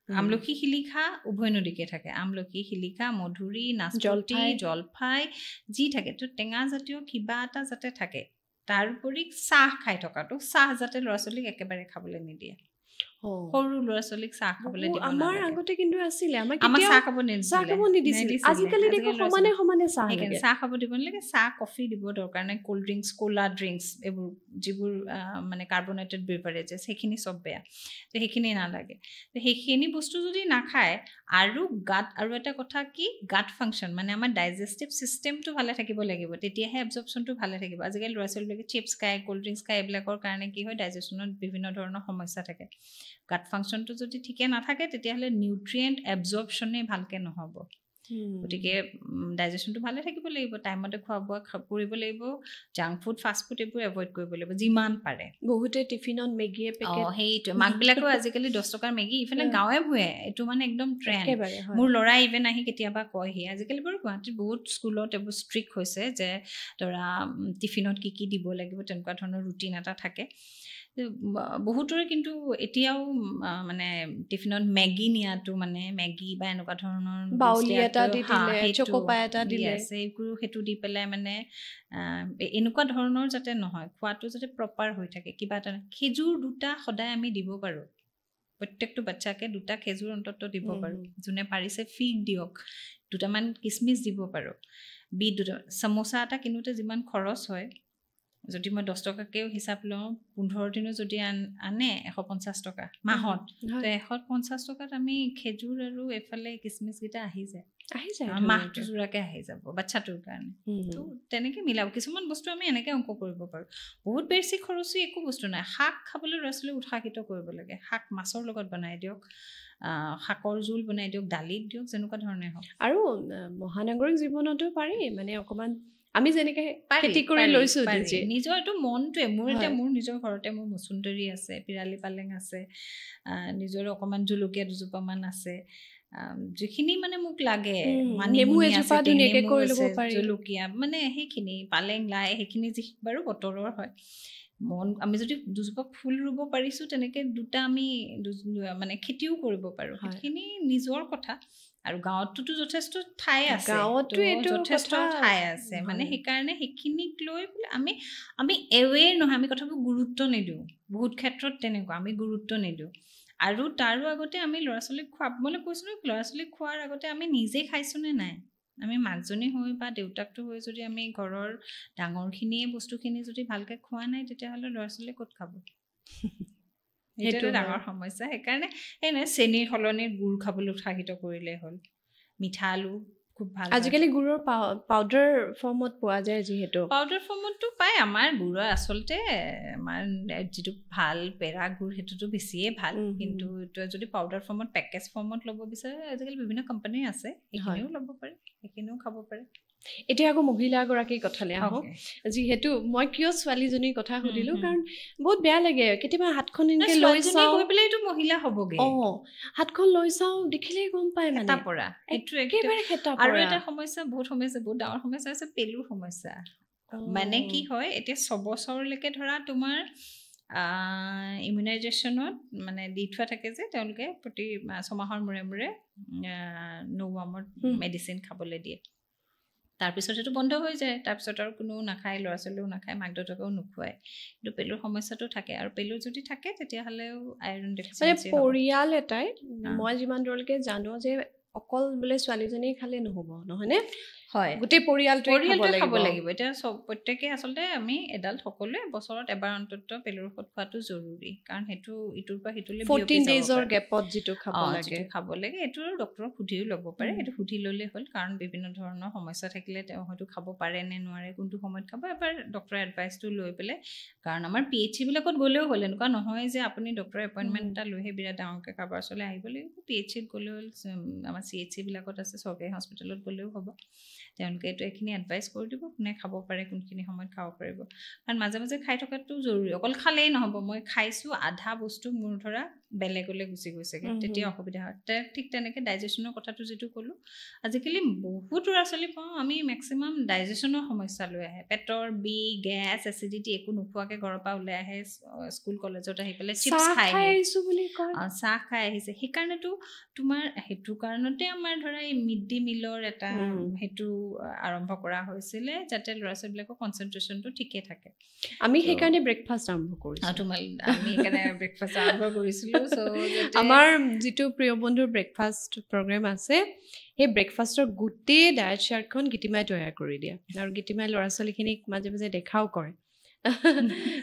আমলখি শিলিখা উভৈনদীকে থাকে আমলখি শিলিখা মধুৰি নাচপতি জলফাই যি থাকে তো টেঙা জাতীয় কিবা এটা যাতে থাকে তাৰোপৰি চাহ খাই থকাটো চাহ যাতে ল'ৰা ছোৱালীক একেবাৰে খাবলৈ নিদিয়ে সৰু ল'ৰা ছোৱালীক চাহ খাবলৈ দিব আমাৰ আগতে কিন্তু আছিলে আমাৰ চাহ খাব নিদিছিলে আজিকালি দেখো সমানে সমানে চাহ খাব দিব নালাগে চাহ কফি দিব দৰকাৰ নাই ক'ল্ড ড্ৰিংকছ ক'লা ড্ৰিংকছ এইবোৰ যিবোৰ মানে কাৰ্বনেটেড বেভাৰেজেছ সেইখিনি চব বেয়া তো সেইখিনি নালাগে তো সেইখিনি বস্তু যদি নাখায় আৰু গাত আৰু এটা কথা কি গাত ফাংচন মানে আমাৰ ডাইজেষ্টিভ ছিষ্টেমটো ভালে থাকিব লাগিব তেতিয়াহে এবজৰ্পশ্যনটো ভালে থাকিব আজিকালি ল'ৰা ছোৱালীবিলাকে চিপছ খায় ক'ল্ড ড্ৰিংকছ খায় এইবিলাকৰ কাৰণে কি হয় ডাইজেশ্যনত বিভিন্ন ধৰণৰ সমস্যা থাকে গাট ফাংচনটো যদি ঠিকে নাথাকে তেতিয়াহ'লে নিউট্ৰিয়েণ্ট এবজৰ্পশ্যনে ভালকৈ নহ'ব গতিকে ডাইজেশ্যনটো ভালে থাকিব লাগিব টাইমতে খোৱা বোৱা কৰিব লাগিব জাংক ফুড ফাষ্ট ফুড এইবোৰ এভইড কৰিব লাগিব যিমান পাৰে বহুতে টিফিনত মেগীয়ে পেকেট সেইটোৱে মাকবিলাকেও আজিকালি 10 টকাৰ মেগী ইফালে গাঁৱে ভূঞে এইটো মানে একদম ট্ৰেণ্ড মোৰ ল'ৰাই ইভেন আহি কেতিয়াবা কয়হি আজিকালি বাৰু গুৱাহাটীত বহুত স্কুলত এইবোৰ ষ্ট্ৰিক্ট হৈছে যে ধৰা টিফিনত কি দিব লাগিব তেনেকুৱা ধৰণৰ ৰুটিন এটা থাকে বহুতৰে কিন্তু এতিয়াও মানে টিফিনত মেগী নিয়াটো মানে মেগী বা এনেকুৱা ধৰণৰ বাউলি এটা দি দিলে চকোপাই এটা দিলে সেইটো দি পেলাই মানে এনেকুৱা ধৰণৰ যাতে নহয় খোৱাটো যাতে প্ৰপাৰ হৈ থাকে কিবা এটা খেজুৰ 2টা সদায় আমি দিব পাৰোঁ প্ৰত্যেকটো বাচ্চাকে 2টা খেজুৰ অন্তত দিব পাৰোঁ যোনে পাৰিছে ফিগ দিয়ক 2টামান কিচমিচ দিব পাৰোঁ বিট 2টা সমোচা এটা কিনোতে যিমান খৰচ হয় যদি মই 10 টকাকেও হিচাপ লওঁ 15 দিনো যদি আনে 150 টকা মাহত তো 150 টকাত আমি খেজুৰ আৰু এফালে কিচমিচকেইটা আহি যায় মাহটো জোৰাকৈ আহি যাব বাচ্চাটোৰ কাৰণে তো তেনেকৈ মিলাব কিছুমান বস্তু আমি এনেকৈ অংক কৰিব পাৰোঁ বহুত বেছি খৰচী একো বস্তু নাই শাক খাবলৈ ল'ৰা ছোৱালীক উৎসাহিত কৰিব লাগে শাক মাছৰ লগত বনাই দিয়ক শাকৰ জোল বনাই দিয়ক দালিত দিয়ক যেনেকুৱা ধৰণে হওক আৰু মহানগৰিক জীৱনতো পাৰি মানে অকণমান আমি যেনেকৈ খেতি কৰি লৈছোঁ নিজৰ এইটো মনটোৱে মোৰ এতিয়া মোৰ নিজৰ ঘৰতে মোৰ মচুন্দৰী আছে পিৰালি পালেং আছে নিজৰ অকণমান জলকীয়া 2জোপামান আছে যিখিনি মানে মোক লাগে জলকীয়া মানে সেইখিনি পালেং লাই সেইখিনি যি বাৰু বতৰৰ হয় আমি যদি 2জোপা ফুল ৰুব পাৰিছোঁ তেনেকৈ 2টা আমি মানে খেতিও কৰিব পাৰোঁ সেইখিনি নিজৰ কথা আৰু গাঁৱততো যথেষ্ট ঠাই আছে যথেষ্ট ঠাই আছে মানে সেইকাৰণে সেইখিনিক লৈ পেলাই আমি এৱেৰ নহয় আমি কথাবোৰ গুৰুত্ব নিদিওঁ বহুত ক্ষেত্ৰত তেনেকুৱা আমি গুৰুত্ব নিদিওঁ আৰু তাৰো আগতে আমি ল'ৰা ছোৱালীক খুৱাবলৈ কৈছোঁ ন ল'ৰা ছোৱালীক খোৱাৰ আগতে আমি নিজে খাইছোঁ নে নাই আমি মাকজনী হৈ বা দেউতাকটো হৈ যদি আমি ঘৰৰ ডাঙৰখিনিয়ে বস্তুখিনি যদি ভালকৈ খোৱা নাই তেতিয়াহ'লে ল'ৰা ছোৱালীয়ে ক'ত খাব সেইটো ডাঙৰ সমস্যা সেইকাৰণে চেনিৰ সলনি গুড় খাবলৈ উৎসাহিত কৰিলে হ'ল মিঠা আলু খুব ভাল আজিকালি গুড়ৰ পাউডাৰ ফৰ্মত পোৱা যায় যিহেতু পাউডাৰ ফৰ্মতটো পায় আমাৰ গুড়ৰ আচলতে আমাৰ যিটো ভাল পেৰা গুড় সেইটোতো বেছিয়ে ভাল কিন্তু যদি পাউডাৰ ফৰ্মত পেকেজ ফৰ্মত ল'ব বিচাৰে আজিকালি বিভিন্ন কোম্পানী আছে সেইখিনিও ল'ব পাৰে সেইখিনিও খাব পাৰে এতিয়া আকৌ মহিলাগৰাকীৰ কথালৈ আহক যিহেতু মই কিয় ছোৱালীজনীৰ কথা সুধিলোঁ কাৰণ বহুত বেয়া লাগে কেতিয়াবা হাতখন এনেকৈ লৈ চাওঁ গৈ পেলাই এইটো মহিলা হ'বগৈ হাতখন লৈ চাওঁ দেখিলেই গম পায় মানে পৰা এইটো একেবাৰে আৰু এটা সমস্যা বহুত ডাঙৰ সমস্যা আছে পেলুৰ সমস্যা মানে কি হয় এতিয়া 6 বছৰলৈকে ধৰা তোমাৰ ইমিউনাইজেশ্যনত মানে দি থোৱা থাকে যে তেওঁলোকে প্ৰতি 6 মাহৰ মূৰে মূৰে নোৱামৰ মেডিচিন খাবলৈ দিয়ে তাৰপিছত সেইটো বন্ধ হৈ যায় তাৰপিছত আৰু কোনো নাখায় ল'ৰা ছোৱালীও নাখায় মাক দেউতাকেও নোখোৱায় কিন্তু পেলুৰ সমস্যাটো থাকে আৰু পেলু যদি থাকে তেতিয়াহ'লেও আইৰণ ডেফিচিয়েঞ্চি মানে পৰিয়াল এটাই মই যিমান দূৰলৈকে জানো যে অকল বোলে ছোৱালীজনী খালে নহ'ব নহয়নে হয় গোটেই পৰিয়ালটোৱে খাব লাগিব এতিয়া চব প্ৰত্যেকে আচলতে আমি এডাল্ট সকলোৱে বছৰত এবাৰ অন্ততঃ পেলুৰ ঔষধ খোৱাটো জৰুৰী কাৰণ সেইটো ইটোৰ পৰা সিটোলৈ 14 ডেজৰ গেপত যিটো খাব লাগে এইটো ডক্তৰক সুধিও ল'ব পাৰে সেইটো সুধি ল'লে হ'ল কাৰণ বিভিন্ন ধৰণৰ সমস্যা থাকিলে তেওঁ হয়তো খাব পাৰে নে নোৱাৰে কোনটো সময়ত খাব এবাৰ ডক্তৰৰ এডভাইচটো লৈ পেলাই কাৰণ আমাৰ PHC বিলাকত গ'লেও হ'ল এনেকুৱা নহয় যে আপুনি ডক্তৰৰ এপইণ্টমেণ্ট এটা লৈহে বিৰাট ডাঙৰকৈ কাৰোবাৰ ওচৰলৈ আহিব লাগিব PHCত গ'লেও হ'ল আমাৰ CHC বিলাকত আছে চৰকাৰী হস্পিটেলত গ'লেও হ'ব তেওঁলোকে এইটো এইখিনি এডভাইচ কৰি দিব কোনে খাব পাৰে কোনখিনি সময়ত খাব পাৰিব কাৰণ মাজে মাজে খাই থকাটো জৰুৰী অকল খালেই নহ'ব মই খাইছোঁ আধা বস্তু মোৰ ধৰা বেলেগলৈ গুচি গৈছেগৈ তেতিয়া অসুবিধা হয় ঠিক তেনেকৈ ডাইজেশ্যনৰ কথাটো যিটো ক'লোঁ আজিকালি বহুত ল'ৰা ছোৱালী পাওঁ আমি মেক্সিমাম ডাইজেশ্যনৰ সমস্যা লৈ আহে পেটৰ বিষ গেছ এচিডিটি একো নোখোৱাকৈ ঘৰৰ পৰা ওলাই আহে স্কুল কলেজত আহি পেলাই চিপছ খাই চাহ খাই আহিছে সেইকাৰণেতো তোমাৰ সেইটো কাৰণতে আমাৰ ধৰা এই মিড ডে মিলৰ এটা সেইটো আৰম্ভ কৰা হৈছিলে যাতে ল'ৰা ছোৱালীবিলাকৰ কনচেনট্ৰেশ্যনটো ঠিকে থাকে আমি সেইকাৰণে ব্ৰেকফাষ্ট আৰম্ভ কৰিছোঁ আমি সেইকাৰণে ব্ৰেকফাষ্ট আৰম্ভ কৰিছিলোঁ আমাৰ যিটো প্ৰিয় বন্ধুৰ ব্ৰেকফাষ্ট প্ৰগ্ৰেম আছে সেই ব্ৰেকফাষ্টৰ গোটেই ডায়েট চাৰ্টখন গীতিমাই তৈয়াৰ কৰি দিয়ে আৰু গীতিমাই ল'ৰা ছোৱালীখিনিক মাজে মাজে দেখাও কৰে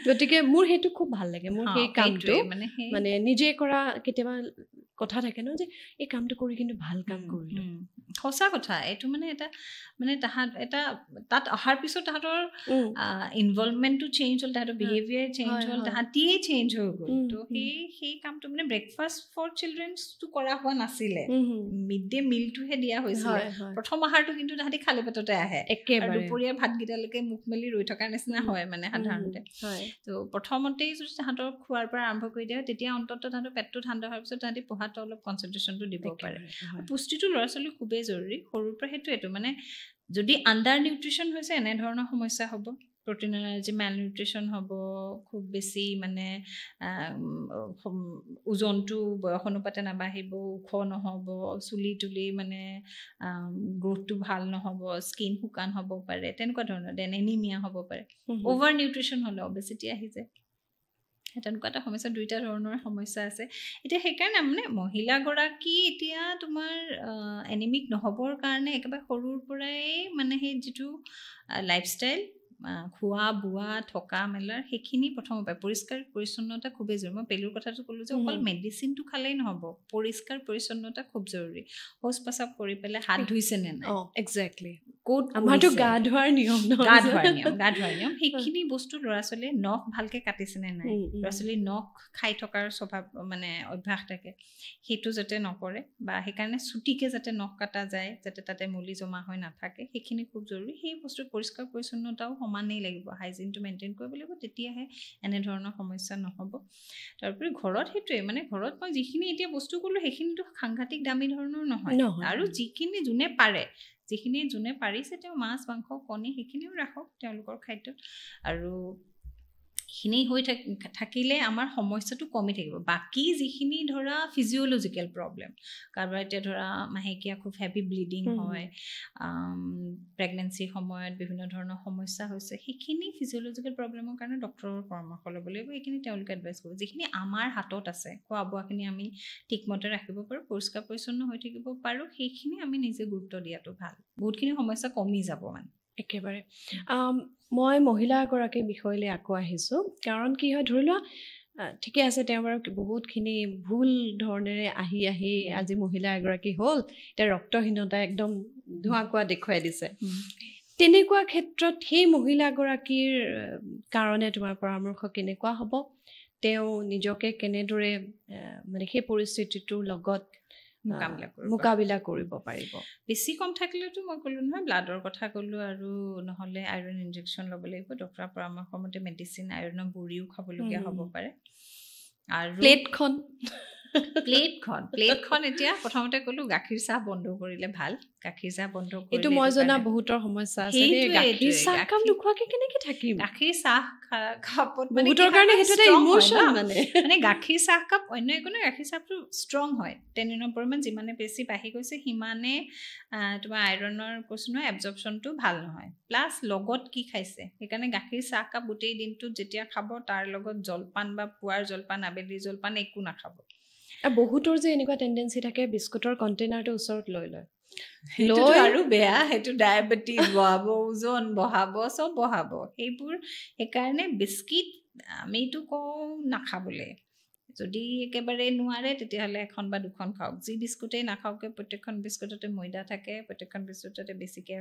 গতিকে মোৰ সেইটো খুব ভাল লাগে মোৰ সেই কামটো মানে নিজে কৰা কেতিয়াবা কথা থাকে ন যে এই কামটো কৰি কিন্তু ভাল কাম কৰিলোঁ সঁচা কথা এইটো মানে এটা মানে তাত অহাৰ পিছত তাহাঁতৰ ইনভলভমেণ্টটো চেঞ্জ হ'ল তাহাঁতৰ বিহেভিয়াৰ চেঞ্জ হ'ল তাহাঁতিয়ে চেঞ্জ হৈ গ'ল তো সেই কামটো মানে ব্ৰেকফাষ্ট ফৰ চিলড্ৰেনছটো কৰা হোৱা নাছিলে মিড ডে মিলটোহে দিয়া হৈছিলে প্ৰথম আহাৰটো কিন্তু তাহাঁতি খালী পেটতে আহে আৰু দুপৰীয়াৰ ভাতকেইটালৈকে মুখ মেলি ৰৈ থকাৰ নিচিনা হয় মানে সাধাৰণতে তো প্ৰথমতেই যদি তাহাঁতৰ খোৱাৰ পৰা আৰম্ভ কৰি দিয়া তেতিয়া অন্ততঃ তাহাঁতৰ পেটটো ঠাণ্ডা হোৱাৰ পিছত তাহাঁতি পঢ়াটো অলপ কনচেনট্ৰেশ্যনটো দিব পাৰে পুষ্টিটো ল'ৰা ছোৱালীৰ খুবেই জৰুৰী সৰুৰ পৰা সেইটোৱেতো মানে যদি আণ্ডাৰ নিউট্ৰিশ্যন হৈছে এনেধৰণৰ সমস্যা হ'ব প্ৰটিন এনাৰ্জি মেল নিউট্ৰিশ্যন হ'ব খুব বেছি মানে ওজনটো বয়স অনুপাতে নাবাঢ়িব ওখ নহ'ব চুলি তুলি মানে গ্ৰোথটো ভাল নহ'ব স্কিন শুকান হ'ব পাৰে তেনেকুৱা ধৰণৰ দেন এনিমিয়া হ'ব পাৰে অভাৰ নিউট্ৰিশ্যন হ'লে অবেচিটি আহি যায় তেনেকুৱা এটা সমস্যা দুইটা ধৰণৰ সমস্যা আছে এতিয়া সেইকাৰণে মানে মহিলাগৰাকী এতিয়া তোমাৰ এনিমিক নহ'বৰ কাৰণে একেবাৰে সৰুৰ পৰাই মানে সেই যিটো লাইফষ্টাইল খোৱা বোৱা থকা মেলাৰ সেইখিনি প্ৰথমৰ পৰাই পৰিষ্কাৰ পৰিচ্ছন্নতা খুবেই জৰুৰী মই পেলুৰ কথাটো ক'লোঁ যে অকল মেডিচিনটো খালেই নহ'ব পৰিষ্কাৰ পৰিচ্ছন্নতা খুব জৰুৰী শৌচ পেচাব কৰি পেলাই হাত ধুইছে নে নাই এক্সেক্টলি ক'ত আমাৰতো গা ধোৱাৰ নিয়ম সেইখিনি বস্তু ল'ৰা ছোৱালীয়ে নখ ভালকৈ কাটিছে নে নাই ল'ৰা ছোৱালীৰ নখ খাই থকাৰ স্বভাৱ মানে অভ্যাস থাকে সেইটো যাতে নকৰে বা সেইকাৰণে চুটিকৈ যাতে নখ কটা যায় যাতে তাতে মলি জমা হৈ নাথাকে সেইখিনি খুব জৰুৰী সেই বস্তুৰ পৰিষ্কাৰ পৰিচ্ছন্নতাও সমানেই লাগিব হাইজিনটো মেইনটেইন কৰিব লাগিব তেতিয়াহে এনেধৰণৰ সমস্যা নহ'ব তাৰোপৰি ঘৰত সেইটোৱে মানে ঘৰত মই যিখিনি এতিয়া বস্তু ক'লোঁ সেইখিনিতো সাংঘাতিক দামী ধৰণৰ নহয় আৰু যিখিনি যোনে পাৰিছে তেওঁ মাছ মাংস কণী সেইখিনিও ৰাখক তেওঁলোকৰ খাদ্যত আৰু সেইখিনি হৈ থাকিলে আমাৰ সমস্যাটো কমি থাকিব বাকী যিখিনি ধৰা ফিজিঅ'লজিকেল প্ৰব্লেম কাৰোবাৰ এতিয়া ধৰা মাহেকীয়া খুব হেভি ব্লিডিং হয় প্ৰেগনেঞ্চিৰ সময়ত বিভিন্ন ধৰণৰ সমস্যা হৈছে সেইখিনি ফিজিঅ'লজিকেল প্ৰব্লেমৰ কাৰণে ডক্তৰৰ পৰামৰ্শ ল'ব লাগিব এইখিনি তেওঁলোকে এডভাইচ কৰিব যিখিনি আমাৰ হাতত আছে খোৱা বোৱাখিনি আমি ঠিকমতে ৰাখিব পাৰোঁ পৰিষ্কাৰ পৰিচ্ছন্ন হৈ থাকিব পাৰোঁ সেইখিনি আমি নিজে গুৰুত্ব দিয়াটো ভাল বহুতখিনি সমস্যা কমি যাব মানে একেবাৰে মই মহিলা এগৰাকীৰ বিষয়লৈ আকৌ আহিছোঁ কাৰণ কি হয় ধৰি লোৱা ঠিকে আছে তেওঁ বাৰু বহুতখিনি ভুল ধৰণেৰে আহি আজি মহিলা এগৰাকী হ'ল এতিয়া ৰক্তহীনতা একদম ধোঁৱাকুৱা দেখুৱাই দিছে তেনেকুৱা ক্ষেত্ৰত সেই মহিলাগৰাকীৰ কাৰণে তোমাৰ পৰামৰ্শ কেনেকুৱা হ'ব তেওঁ নিজকে কেনেদৰে মানে সেই পৰিস্থিতিটোৰ লগত মোকাবিলা কৰিব পাৰিব বেছি কম থাকিলেতো মই ক'লোঁ নহয় ব্লাডৰ কথা ক'লোঁ আৰু নহ'লে আইৰণ ইনজেকশ্যন ল'ব লাগিব ডক্তৰৰ পৰামৰ্শ মতে মেডিচিন আইৰণৰ বড়িও খাবলগীয়া হ'ব পাৰে আৰু প্লেটখন এতিয়া প্ৰথমতে ক'লো গাখীৰ চাহ বন্ধ কৰিলে ভাল গাখীৰ চাহ বন্ধ কৰিলে এইটো মই জনা বহুতৰ সমস্যা আছে দেই গাখীৰ চাহ কাপ নোখোৱাকে কেনেকে থাকিম গাখীৰ চাহ কাপত বহুতৰ কাৰণে সেইটো এটা ইমোচন মানে গাখীৰ চাহ কাপ অন্য একো নহয় গাখীৰ চাহটো ষ্ট্ৰং হয় টেনিনৰ পৰিমাণ যিমানে বেছি বাঢ়ি গৈছে সিমানে তোমাৰ আইৰণৰ কৈছো নহয় এবজৰ্পশ্যনটো ভাল নহয় প্লাছ লগত কি খাইছে সেইকাৰণে গাখীৰ চাহ কাপ গোটেই দিনটোত যেতিয়া খাব তাৰ লগত জলপান বা পুৱাৰ জলপান আবেলি জলপান একো নাখাব বহুতৰ যে এনেকুৱা টেন্ডেন্সি থাকে বিস্কুটৰ কণ্টেইনাৰটো ওচৰত লৈ লয় আৰু বেয়া সেইটো ডায়েবেটিছ বঢ়াব ওজন বঢ়াব চব বঢ়াব সেইবোৰ সেইকাৰণে বিস্কিট আমিতো কওঁ নাখাবলৈ যদি একেবাৰে নোৱাৰে তেতিয়াহ'লে এখন বা দুখন খাওক যি বিস্কুটেই নাখাওকে প্ৰত্যেকখন বিস্কুটতে ময়দা থাকে প্ৰত্যেকখন বিস্কুটতে বেছিকৈ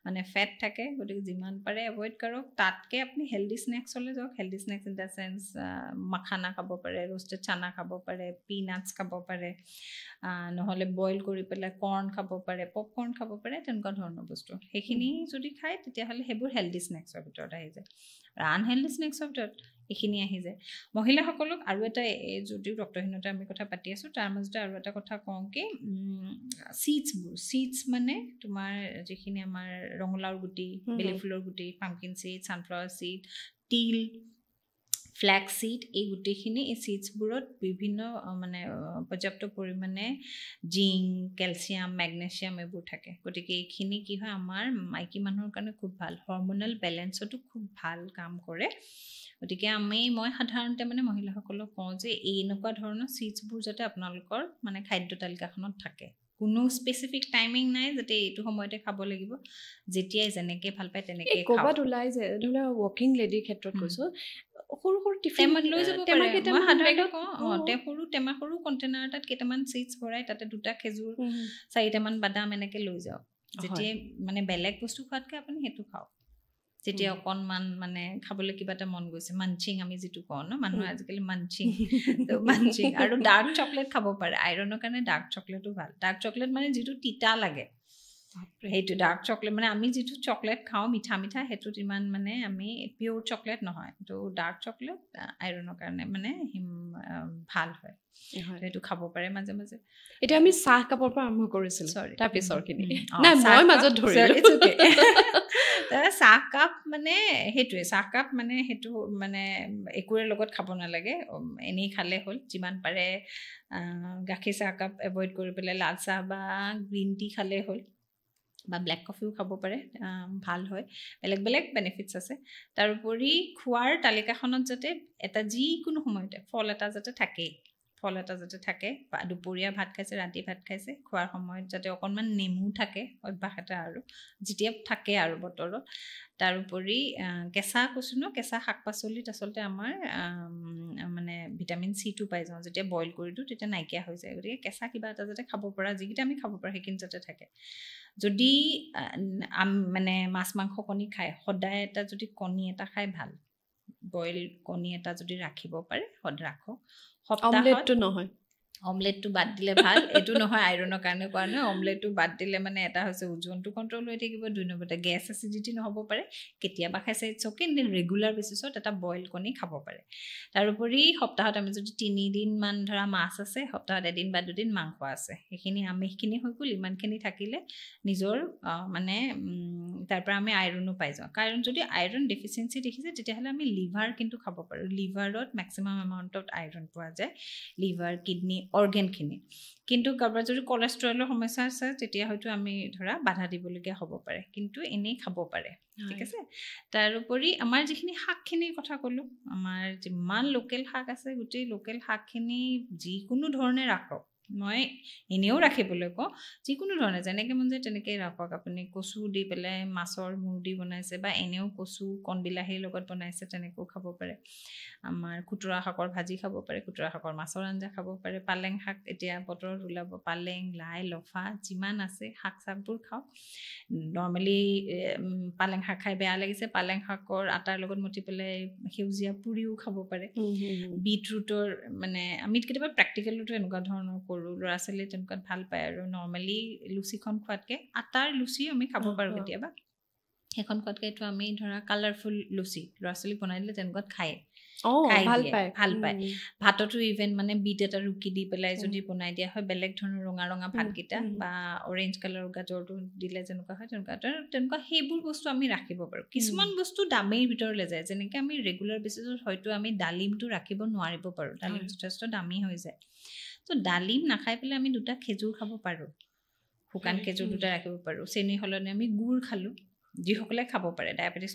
মানে ফেট থাকে গতিকে যিমান পাৰে এভইড কৰক তাতকৈ আপুনি হেল্ডি স্নেক্সলৈ যাওক healthy snacks in the sense makhana খাব পাৰে ৰোষ্টেড চানা খাব পাৰে পিনাটছ খাব পাৰে নহ'লে বইল কৰি পেলাই কৰ্ণ খাব পাৰে পপকৰ্ণ খাব পাৰে তেনেকুৱা ধৰণৰ বস্তু সেইখিনি যদি খায় তেতিয়াহ'লে সেইবোৰ হেল্ডি স্নেক্সৰ ভিতৰত আহি যায় আৰু আনহেল্ডি স্নেক্সৰ ভিতৰত এইখিনি আহি যায় মহিলাসকলক আৰু এটা যদিও ৰক্তহীনতা আমি কথা পাতি আছোঁ তাৰ মাজতে আৰু এটা কথা কওঁ কি চিডছ মানে তোমাৰ যিখিনি আমাৰ ৰঙালাওৰ গুটি বেলি ফুলৰ গুটি পামকিন চিড ছানফ্লাৱাৰ চিড তিল ফ্লেক্স চিড এই গোটেইখিনি এই চিডছবোৰত বিভিন্ন মানে পৰ্যাপ্ত পৰিমাণে জিংক কেলছিয়াম মেগনেছিয়াম এইবোৰ থাকে গতিকে এইখিনি কি হয় আমাৰ মাইকী মানুহৰ কাৰণে খুব ভাল হৰম'নেল বেলেঞ্চতো খুব ভাল কাম কৰে গতিকে মই সাধাৰণতে মানে মহিলাসকলক কওঁ যে এনেকুৱা ধৰণৰ চিডছবোৰ যাতে আপোনালোকৰ মানে খাদ্য তালিকাখনত থাকে কোনো স্পেচিফিক টাইমিং নাই যাতে এইটো সময়তে খাব লাগিব যেতিয়াই যেনেকৈ ভাল পায় তেনেকৈ ক'ৰবাত ওলাই যে ধৰি লওক ৱৰ্কিং লেডিৰ ক্ষেত্ৰত কৈছোঁ সৰু সৰু টিফিন লৈ যাব পাৰে মই সাধাৰণতে কওঁ সৰু কণ্টেইনাৰ এটাত কেইটামান চিডছ ভৰাই তাতে 2টা খেজুৰ 4টামান বাদাম এনেকৈ লৈ যাওক যেতিয়াই মানে বেলেগ বস্তু খোৱাতকৈ আপুনি সেইটো খাওক যেতিয়া অকণমান মানে খাবলৈ কিবা এটা মন গৈছে মাঞ্চিং আমি যিটো কওঁ ন মানুহে আজিকালি মাঞ্চিং আৰু ডাৰ্ক চকলেট খাব পাৰে আইৰণৰ কাৰণে ডাৰ্ক চকলেটো ভাল ডাৰ্ক চকলেট মানে যিটো তিতা লাগে সেইটো ডাৰ্ক চকলেট মানে আমি যিটো চকলেট খাওঁ মিঠা মিঠা সেইটোত ইমান মানে আমি পিয়'ৰ চকলেট নহয় তো ডাৰ্ক চকলেট আইৰণৰ কাৰণে মানে ভাল হয় সেইটো খাব পাৰে মাজে মাজে এতিয়া আমি চাহ কাপৰ পৰা আৰম্ভ কৰিছিলোঁ তাৰ পিছৰখিনি নাই মই মাজত ধৰিলোঁ চাহকাপ মানে সেইটোৱে চাহকাপ মানে সেইটো মানে একোৰে লগত খাব নালাগে এনেই খালে হ'ল যিমান পাৰে গাখীৰ চাহকাপ এভইড কৰি পেলাই লাল চাহ বা গ্ৰীণ টি খালে হ'ল বা ব্লেক কফিও খাব পাৰে ভাল হয় বেলেগ বেলেগ বেনিফিটছ আছে তাৰোপৰি খোৱাৰ তালিকাখনত যাতে এটা যিকোনো সময়তে ফল এটা যাতে থাকে বা দুপৰীয়া ভাত খাইছে ৰাতি ভাত খাইছে খোৱাৰ সময়ত যাতে অকণমান নেমু থাকে অভ্যাস এটা আৰু যেতিয়া থাকে আৰু বতৰত তাৰোপৰি কেঁচা কৈছোঁ ন কেঁচা শাক পাচলিত আচলতে আমাৰ মানে ভিটামিন চিটো পাই যাওঁ যেতিয়া বইল কৰি দিওঁ তেতিয়া নাইকিয়া হৈ যায় গতিকে কেঁচা কিবা এটা যাতে খাব পৰা যিকেইটা আমি খাব পাৰোঁ সেইখিনি যাতে থাকে যদি মানে মাছ মাংস কণী খায় সদায় এটা যদি কণী এটা খাই ভাল বইল কণী এটা যদি ৰাখিব পাৰে ৰাখক অমলেটটো নহয় অমলেটটো বাদ দিলে ভাল এইটো নহয় আইৰণৰ কাৰণে কোৱা নহয় অমলেটটো বাদ দিলে মানে এটা হৈছে ওজনটো কণ্ট্ৰল হৈ থাকিব 2 নম্বৰতে গেছ এচিডিটি নহ'ব পাৰে কেতিয়াবা খাইছে ইটছ অ'কে ৰেগুলাৰ বেচিছত এটা বইল কণী খাব পাৰে তাৰোপৰি সপ্তাহত আমি যদি 3 দিনমান ধৰা মাছ আছে সপ্তাহত 1 দিন বা 2 দিন মাংস আছে সেইখিনি আমিষখিনি হৈ গ'ল ইমানখিনি থাকিলে নিজৰ মানে তাৰ পৰা আমি আইৰণো পাই যাওঁ কাৰণ যদি আইৰণ ডেফিচিয়েঞ্চি দেখিছে তেতিয়াহ'লে আমি লিভাৰ কিন্তু খাব পাৰোঁ লিভাৰত মেক্সিমাম এমাউণ্টত আইৰণ পোৱা যায় লিভাৰ কিডনি অৰ্গেনখিনি কিন্তু কাৰোবাৰ যদি কলেষ্ট্ৰলৰ সমস্যা আছে তেতিয়া হয়তো আমি ধৰা বাধা দিবলগীয়া হ'ব পাৰে কিন্তু এনেই খাব পাৰে ঠিক আছে তাৰোপৰি আমাৰ যিখিনি শাকখিনিৰ কথা ক'লোঁ আমাৰ যিমান লোকেল শাক আছে গোটেই লোকেল শাকখিনি যিকোনো ধৰণে ৰাখক মই এনেও ৰাখিবলৈ কওঁ যিকোনো ধৰণে যেনেকৈ মন যায় তেনেকৈ ৰাখক আপুনি কচু দি পেলাই মাছৰ মূৰ দি বনাইছে বা এনেও কচু কণবিলাহীৰ লগত বনাইছে তেনেকৈও খাব পাৰে আমাৰ খুতুৰা শাকৰ ভাজি খাব পাৰে খুতুৰা শাকৰ মাছৰ আঞ্জা খাব পাৰে পালেং শাক এতিয়া বতৰত ওলাব পালেং লাই লফা যিমান আছে শাক চাকবোৰ খাওক নৰ্মেলি পালেং শাক খাই বেয়া লাগিছে পালেং শাকৰ আটাৰ লগত মঠি পেলাই সেউজীয়া পুৰিও খাব পাৰে বিটৰুটৰ মানে আমি কেতিয়াবা প্ৰেক্টিকেলতো এনেকুৱা ধৰণৰ কৰোঁ ল'ৰা ছোৱালীয়ে তেনেকুৱাত ভাল পায় আৰু নৰ্মেলি লুচিখন খোৱাতকৈ আটাৰ লুচি আমি খাব পাৰোঁ কেতিয়াবা সেইখন খোৱাতকৈ এইটো আমি ধৰা কালাৰফুল লুচি ল'ৰা ছোৱালীক বনাই দিলে তেনেকুৱাত খায় ভাল পায় ভাল পায় ভাততো ইভেন মানে বিট এটা ৰুকি দি পেলাই যদি বনাই দিয়া হয় বেলেগ ধৰণৰ ৰঙা ৰঙা ভাতকেইটা বা অৰেঞ্জ কালাৰৰ গাজৰটো দিলে যেনেকুৱা হয় তেনেকুৱা সেইবোৰ বস্তু আমি ৰাখিব পাৰোঁ কিছুমান বস্তু দামীৰ ভিতৰলৈ যায় যেনেকৈ আমি ৰেগুলাৰ বেচিছত হয়তো আমি ডালিমটো ৰাখিব নোৱাৰিব পাৰোঁ ডালিম যথেষ্ট দামী হৈ যায় তো ডালিম নাখাই পেলাই আমি 2টা খেজুৰ খাব পাৰোঁ শুকান খেজুৰ 2টা ৰাখিব পাৰোঁ চেনি সলনি আমি গুড় খালোঁ যিসকলে খাব পাৰে ডায়েবেটিছ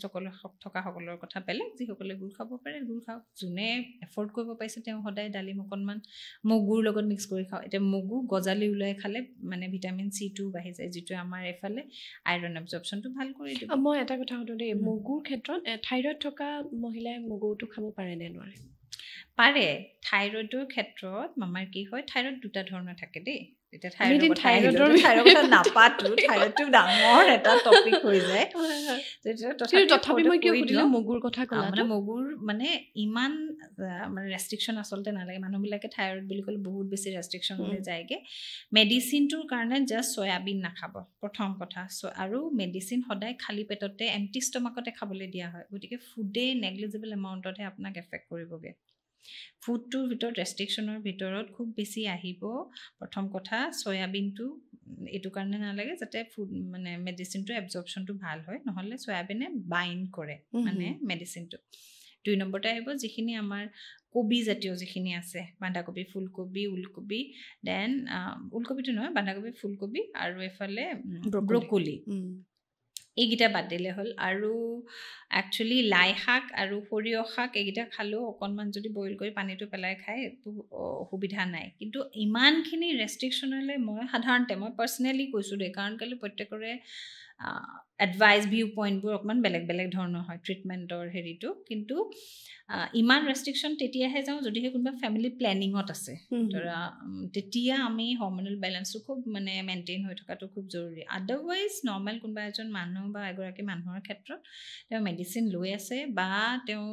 থকা সকলৰ কথা বেলেগ যিসকলে গুড় খাব পাৰে গুড় খাওক যোনে এফৰ্ড কৰিব পাৰিছে তেওঁ সদায় ডালিম অকণমান মগুৰ লগত মিক্স কৰি খাওঁ এতিয়া মগু গজালি ওলাই খালে মানে ভিটামিন C2 বাঢ়ি যায় যিটোৱে আমাৰ এফালে আইৰণ এবজৰ্পশ্যনটো ভাল কৰি দিব মই এটা কথা সুধো দেই মগুৰ ক্ষেত্ৰত থাইৰয়ড থকা মহিলাই মগুটো খাব পাৰে নে নোৱাৰে পাৰে থাইৰয়ডৰ ক্ষেত্ৰত আমাৰ কি হয় থাইৰয়ড 2টা ধৰণৰ থাকে দেই এটা থাইৰয়ডৰ কথা নাপাতো থাইৰয়ডটো ডাঙৰ এটা টপিক হৈ যায় তথাপি মই কিয় সুধিলো মগুৰ কথা ক'লা মানে মগুৰ মানে ইমান মানে ৰেষ্ট্ৰিকশ্যন আচলতে নালাগে মানুহবিলাকে থাইৰয়ড বুলি ক'লে বহুত বেছি ৰেষ্ট্ৰিকশ্যনলৈ যায়গে মেডিচিনটোৰ কাৰণে জাষ্ট চয়াবিন নাখাব প্ৰথম কথা আৰু মেডিচিন সদায় খালী পেটতে এম্পটি ষ্টমাকতে খাবলৈ দিয়া হয় গতিকে ফুডে নেগলিজিবল এমাউণ্টতহে আপোনাক এফেক্ট কৰিবগে ফুডটোৰ ভিতৰত ৰেষ্ট্ৰিকশ্যনৰ ভিতৰত খুব বেছি আহিব প্ৰথম কথা চয়াবিনটো এইটো কাৰণে নালাগে যাতে ফুড মানে মেডিচিনটো এবজৰ্পশ্যনটো ভাল হয় নহ'লে চয়াবিনে বাইণ্ড কৰে মানে মেডিচিনটো 2 নম্বৰতে আহিব যিখিনি আমাৰ কবি জাতীয় যিখিনি আছে বন্ধাকবি ফুলকবি ওলকবি দেন ওলকবিটো নহয় বন্ধাকবি ফুলকবি আৰু এফালে ব্ৰকলি এইকেইটা বাদ দিলে হ'ল আৰু একচুৱেলি লাই শাক আৰু সৰিয়হ শাক এইকেইটা খালেও অকণমান যদি বইল কৰি পানীটো পেলাই খায় একো অসুবিধা নাই কিন্তু ইমানখিনি ৰেষ্ট্ৰিকশ্যনলৈ মই সাধাৰণতে মই পাৰ্চনেলি কৈছোঁ দেই কাৰণ কেলৈ প্ৰত্যেকৰে এডভাইচ ভিউ পইণ্টবোৰ অকণমান বেলেগ বেলেগ ধৰণৰ হয় ট্ৰিটমেণ্টৰ হেৰিটো কিন্তু ইমান ৰেষ্ট্ৰিকশ্যন তেতিয়াহে যাওঁ যদিহে কোনোবা ফেমিলি প্লেনিঙত আছে ধৰা তেতিয়া আমি হৰম'নেল বেলেঞ্চটো খুব মানে মেইনটেইন হৈ থকাটো খুব জৰুৰী আদাৰৱাইজ নৰ্মেল কোনোবা এজন মানুহ বা এগৰাকী মানুহৰ ক্ষেত্ৰত তেওঁ মেডিচিন লৈ আছে বা তেওঁ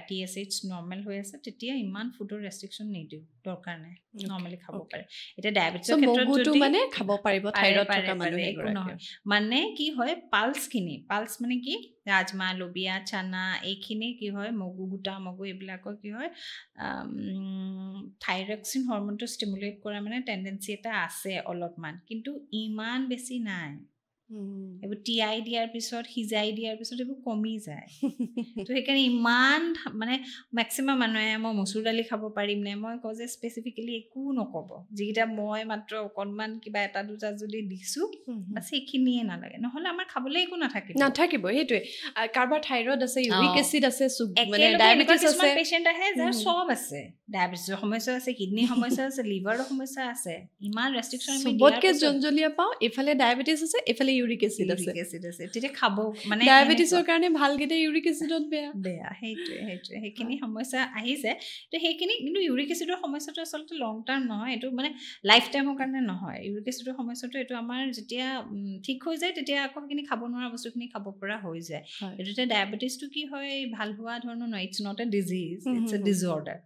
TSH নৰ্মেল হৈ আছে তেতিয়া ইমান ফুডৰ ৰেষ্ট্ৰিকশ্যন নিদিওঁ দৰকাৰ নাই নৰ্মেলি খাব পাৰে এতিয়া ডায়েবেটিছৰ ক্ষেত্ৰত যদি মানে খাব পাৰিব থাইৰয়ড থকা মানুহ একো নহয় মানে কি হয় পালছ মানে কি ৰাজমা লবিয়া চানা এইখিনি কি হয় মগু গোটা মগু এইবিলাকৰ কি হয় থাইৰক্সিন হৰম'নটো ষ্টিমুলেট কৰা মানে টেণ্ডেঞ্চি এটা আছে অলপমান কিন্তু ইমান বেছি নাই এইবোৰ তিয়াই দিয়াৰ পিছত সিজাই দিয়াৰ পিছত এইবোৰ কমি যায় তো সেইকাৰণে ইমান মানে মেক্সিমাম মানুহে মই মচুৰ দালি খাব পাৰিম নে মই কওঁ যে স্পেচিফিকেলি একো নক'ব যিকেইটা মই মাত্ৰ অকণমান কিবা এটা দুটা যদি দিছোঁ বাছ সেইখিনিয়ে নালাগে নহ'লে আমাৰ খাবলৈ একো নাথাকিব সেইটোৱে কাৰোবাৰ থাইৰয়ড আছে ইউৰিক এচিড আছে মানে ডায়েবেটিছ আছে পেচেণ্ট আহে যাৰ চব আছে ডায়েবেটিছৰ সমস্যা আছে কিডনিৰ সমস্যা আছে লিভাৰৰ সমস্যা আছে ইমান ৰেষ্ট্ৰিকশ্যন আমি চবতকে জঞ্জলীয়া পাওঁ এফালে ডায়েবেটিছ আছে এফালে ইউৰিক এচিড আছে তেতিয়া খাব মানে ডায়েবেটিছৰ কাৰণে ভালকেইটা ইউৰিক এচিডত বেয়া সেইটোৱে সেইখিনি সমস্যা আহিছে তো সেইখিনি কিন্তু ইউৰিক এচিডৰ সমস্যাটো আচলতে লং টাৰ্ম নহয় এইটো মানে লাইফ টাইমৰ কাৰণে নহয় ইউৰিক এচিডৰ সমস্যাটো এইটো আমাৰ যেতিয়া ঠিক হৈ যায় তেতিয়া আকৌ সেইখিনি খাব নোৱাৰা বস্তুখিনি খাব পৰা হৈ যায় এইটো এতিয়া ডায়েবেটিছটো কি হয় ভাল হোৱা ধৰণৰ নহয় it's not a disease it's a disorder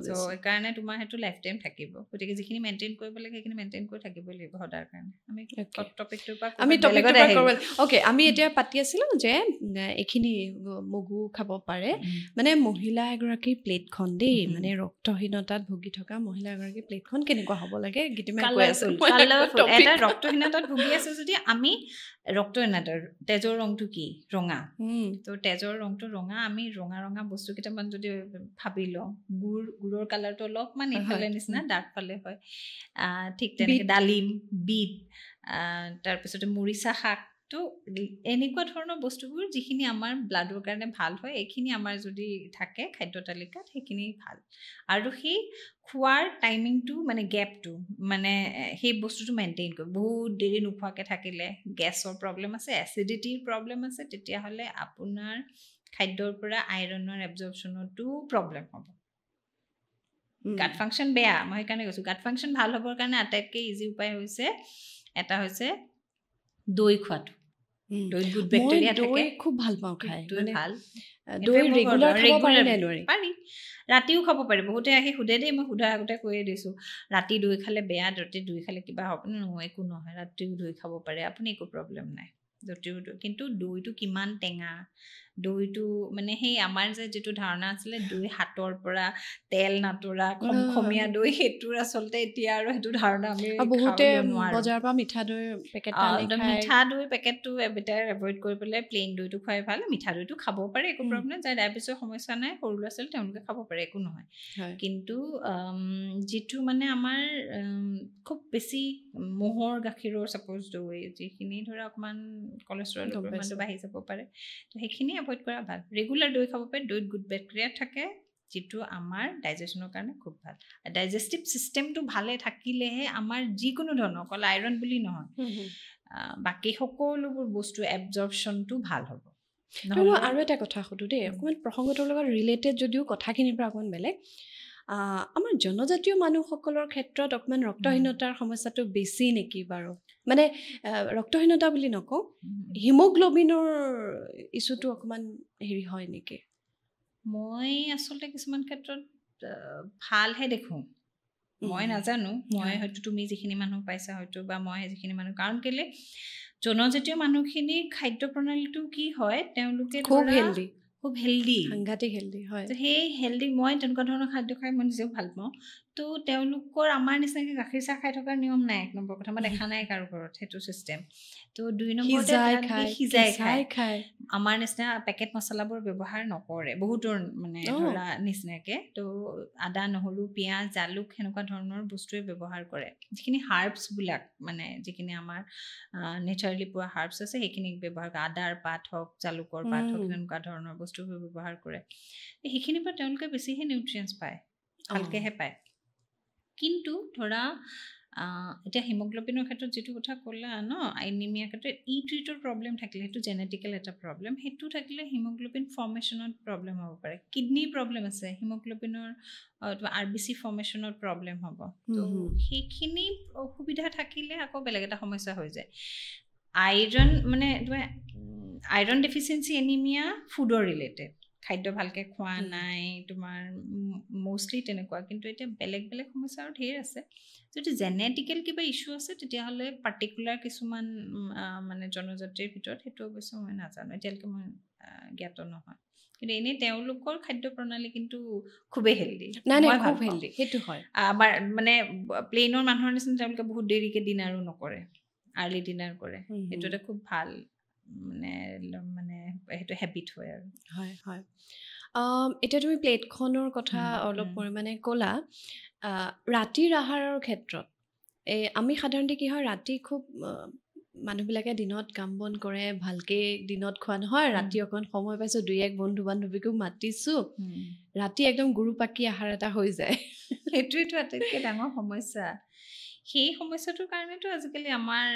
so' সেইকাৰণে তোমাৰ সেইটো লাইফ টাইম থাকিব গতিকে যিখিনি মেইনটেইন কৰিব লাগে সেইখিনি মেইনটেইন কৰি থাকিবই লাগিব সদায় কাৰণে আমি এতিয়া পাতি আছিলোঁ যে এইখিনি মগু খাব পাৰে মানে মহিলা এগৰাকীৰ প্লেটখন দেই মানে ৰক্তহীনতাত ভুগি থকা মহিলা এগৰাকীৰ প্লেটখন কেনেকুৱা হ'ব লাগে এটা ৰক্তহীনতাত ভুগি আছে যদি আমি ৰক্তহীনতাৰ তেজৰ ৰংটো কি ৰঙা তো তেজৰ ৰংটো ৰঙা আমি ৰঙা বস্তু কেইটামান যদি ভাবি লওঁ গুড়ৰ কালাৰটো অলপমান ইফালে নিচিনা ডাৰ্ক ফালে হয় ঠিক তেনেকৈ ডালিম বিট তাৰপিছতে মৰিচা শাক তো এনেকুৱা ধৰণৰ বস্তুবোৰ যিখিনি আমাৰ ব্লাডৰ কাৰণে ভাল হয় এইখিনি আমাৰ যদি থাকে খাদ্য তালিকাত সেইখিনি ভাল আৰু সেই খোৱাৰ টাইমিংটো মানে গেপটো মানে সেই বস্তুটো মেইনটেইন কৰিব বহুত দেৰি নোখোৱাকৈ থাকিলে গেছৰ প্ৰব্লেম আছে এচিডিটিৰ প্ৰব্লেম আছে তেতিয়াহ'লে আপোনাৰ খাদ্যৰ পৰা আইৰণৰ এবজৰ্পশ্যনতো প্ৰব্লেম হ'ব গাট ফাংচন বেয়া মই সেইকাৰণে কৈছোঁ গাট ফাংচন ভাল হ'বৰ কাৰণে আটাইতকৈ ইজি উপায় হৈছে এটা হৈছে দৈ খোৱাটো দৈত গুড বেক্টেৰিয়া থাকে খুব ভাল পাওঁ খাই ভাল দৈ ৰেগুলাৰ খাব পাৰি নে নোৱাৰি পাৰি ৰাতিও খাব পাৰি বহুতে আহি সোধে দেই মই সোধাৰ আগতে কৈয়ে দিছোঁ ৰাতি দৈ খালে বেয়া ৰাতি দৈ খালে কিবা হ'ব নহয় একো নহয় ৰাতিও দৈ খাব পাৰে আপুনি একো প্ৰব্লেম নাই যদিও কিন্তু দৈটো কিমান টেঙা দৈটো মানে সেই আমাৰ যে যিটো ধাৰণা আছিলে দৈ হাতৰ পৰা তেল নাতৰা খমখমীয়া দৈ সেইটোৰ আচলতে এতিয়া আৰু সেইটো ধাৰণা আমি বহুতে খাব নোৱাৰো বজাৰৰ পৰা মিঠা দৈ পেকেট আনি খায় মিঠা দৈ পেকেটটো বেটাৰ এভইড কৰি পেলাই প্লেইন দৈটো খুৱাই ভাল মিঠা দৈটো খাব পাৰে একো প্ৰব্লেম যাৰ ডায়েবেটিছৰ সমস্যা নাই সৰু ল'ৰা ছোৱালী তেওঁলোকে খাব পাৰে একো নহয় কিন্তু যিটো মানে আমাৰ খুব বেছি ম'হৰ গাখীৰৰ ছাপ'জ দৈ যিখিনি ধৰা অকণমান কলেষ্ট্ৰলৰ পৰিমাণটো বাঢ়ি যাব পাৰে তো সেইখিনি এভইড কৰা ভাল ৰেগুলাৰ দৈ খাব পাৰে দৈত গুড বেক্টেৰিয়া থাকে যিটো আমাৰ ডাইজেশ্যনৰ কাৰণে খুব ভাল ডাইজেষ্টিভ ছিষ্টেমটো ভালে থাকিলেহে আমাৰ যিকোনো ধৰণৰ অকল আইৰণ বুলি নহয় বাকী সকলোবোৰ বস্তু এবজৰ্পশ্যনটো ভাল হ'ব আৰু এটা কথা সুধো দেই অকণমান প্ৰসংগটোৰ লগত ৰিলেটেড যদিও কথাখিনিৰ পৰা অকণমান বেলেগ আমাৰ জনজাতীয় মানুহসকলৰ ক্ষেত্ৰত অকণমান ৰক্তহীনতাৰ সমস্যাটো বেছি নেকি বাৰু মানে ৰক্তহীনতা বুলি নকওঁ হিমোগ্ল'বিনৰ ইছ্যুটো অকণমান হেৰি হয় নেকি মই আচলতে কিছুমান ক্ষেত্ৰত ভালহে দেখোঁ মই নাজানো মই হয়তো তুমি যিখিনি মানুহ পাইছা হয়তো বা মই যিখিনি মানুহ কাৰণ কেলে জনজাতীয় মানুহখিনিৰ খাদ্য প্ৰণালীটো কি হয় তেওঁলোকে খুব হেল্ডি সাংঘাতিক হেল্ডি হয় সেই হেল্ডি মই তেনেকুৱা ধৰণৰ খাদ্য খাই মই নিজেও ভাল পাওঁ তো তেওঁলোকৰ আমাৰ নিচিনাকৈ গাখীৰ চাহ খাই থকাৰ নিয়ম নাই এক নম্বৰ কথা মই দেখা নাই কাৰো ঘৰত সেইটো ছিষ্টেম তো 2 নম্বৰতে সিজাই খায় আমাৰ নিচিনা পেকেট মছলাবোৰ ব্যৱহাৰ নকৰে বহুতৰ মানে ধৰা নিচিনাকৈ তো আদা নহৰু পিঁয়াজ জালুক সেনেকুৱা ধৰণৰ বস্তুৱে ব্যৱহাৰ কৰে যিখিনি হাৰ্বছবিলাক মানে যিখিনি আমাৰ নেচাৰেলি পোৱা হাৰ্বছ আছে সেইখিনিক ব্যৱহাৰ কৰে আদাৰ পাত হওক জালুকৰ পাত হওক তেনেকুৱা ধৰণৰ বস্তুবোৰ ব্যৱহাৰ কৰে সেইখিনিৰ পৰা তেওঁলোকে বেছিহে নিউট্ৰিয়েণ্টছ পায় ভালকৈহে পায় কিন্তু ধৰা এতিয়া হিমোগ্ল'বিনৰ ক্ষেত্ৰত যিটো কথা ক'লা ন এনিমিয়াৰ ক্ষেত্ৰত ইটোৰ প্ৰব্লেম থাকিলে সেইটো জেনেটিকেল এটা প্ৰব্লেম সেইটো থাকিলে হিমোগ্ল'বিন ফৰ্মেশ্যনত প্ৰব্লেম হ'ব পাৰে কিডনিৰ প্ৰব্লেম আছে হিমোগ্ল'বিনৰ RBC ফৰ্মেশ্যনত প্ৰব্লেম হ'ব তো সেইখিনি অসুবিধা থাকিলে আকৌ বেলেগ এটা সমস্যা হৈ যায় আইৰণ মানে আইৰণ ডেফিচিয়েঞ্চি এনিমিয়া ফুডৰ ৰিলেটেড খাদ্য ভালকৈ খোৱা নাই তোমাৰ মষ্টলি তেনেকুৱা কিন্তু এতিয়া বেলেগ বেলেগ সমস্যা আৰু ঢেৰ আছে যদি জেনেটিকেল কিবা ইছ্যু আছে তেতিয়াহ'লে পাৰ্টিকুলাৰ কিছুমান মানে জনজাতিৰ ভিতৰত সেইটো অৱশ্যে মই নাজানো এতিয়ালৈকে মই জ্ঞাত নহয় কিন্তু এনেই তেওঁলোকৰ খাদ্য প্ৰণালী কিন্তু খুবেই হেল্ডি খুব হেল্ডি সেইটো হয় আমাৰ মানে প্লেইনৰ মানুহৰ নিচিনা তেওঁলোকে বহুত দেৰিকৈ ডিনাৰো নকৰে আৰ্লি ডিনাৰ কৰে সেইটো এটা খুব ভাল মানে সেইটো হেবিট হয় আৰু হয় এতিয়া তুমি প্লেটখনৰ কথা অলপ পৰিমাণে ক'লা ৰাতিৰ আহাৰৰ ক্ষেত্ৰত আমি সাধাৰণতে কি হয় ৰাতি খুব মানুহবিলাকে দিনত কাম বন কৰে ভালকৈ দিনত খোৱা নহয় ৰাতি অকণ সময় পাইছোঁ 2-1 বন্ধু বান্ধৱীকো মাতিছোঁ ৰাতি একদম গুৰুপাকী আহাৰ এটা হৈ যায় সেইটোৱেইটো আটাইতকৈ ডাঙৰ সমস্যা সেই সমস্যাটোৰ কাৰণেতো আজিকালি আমাৰ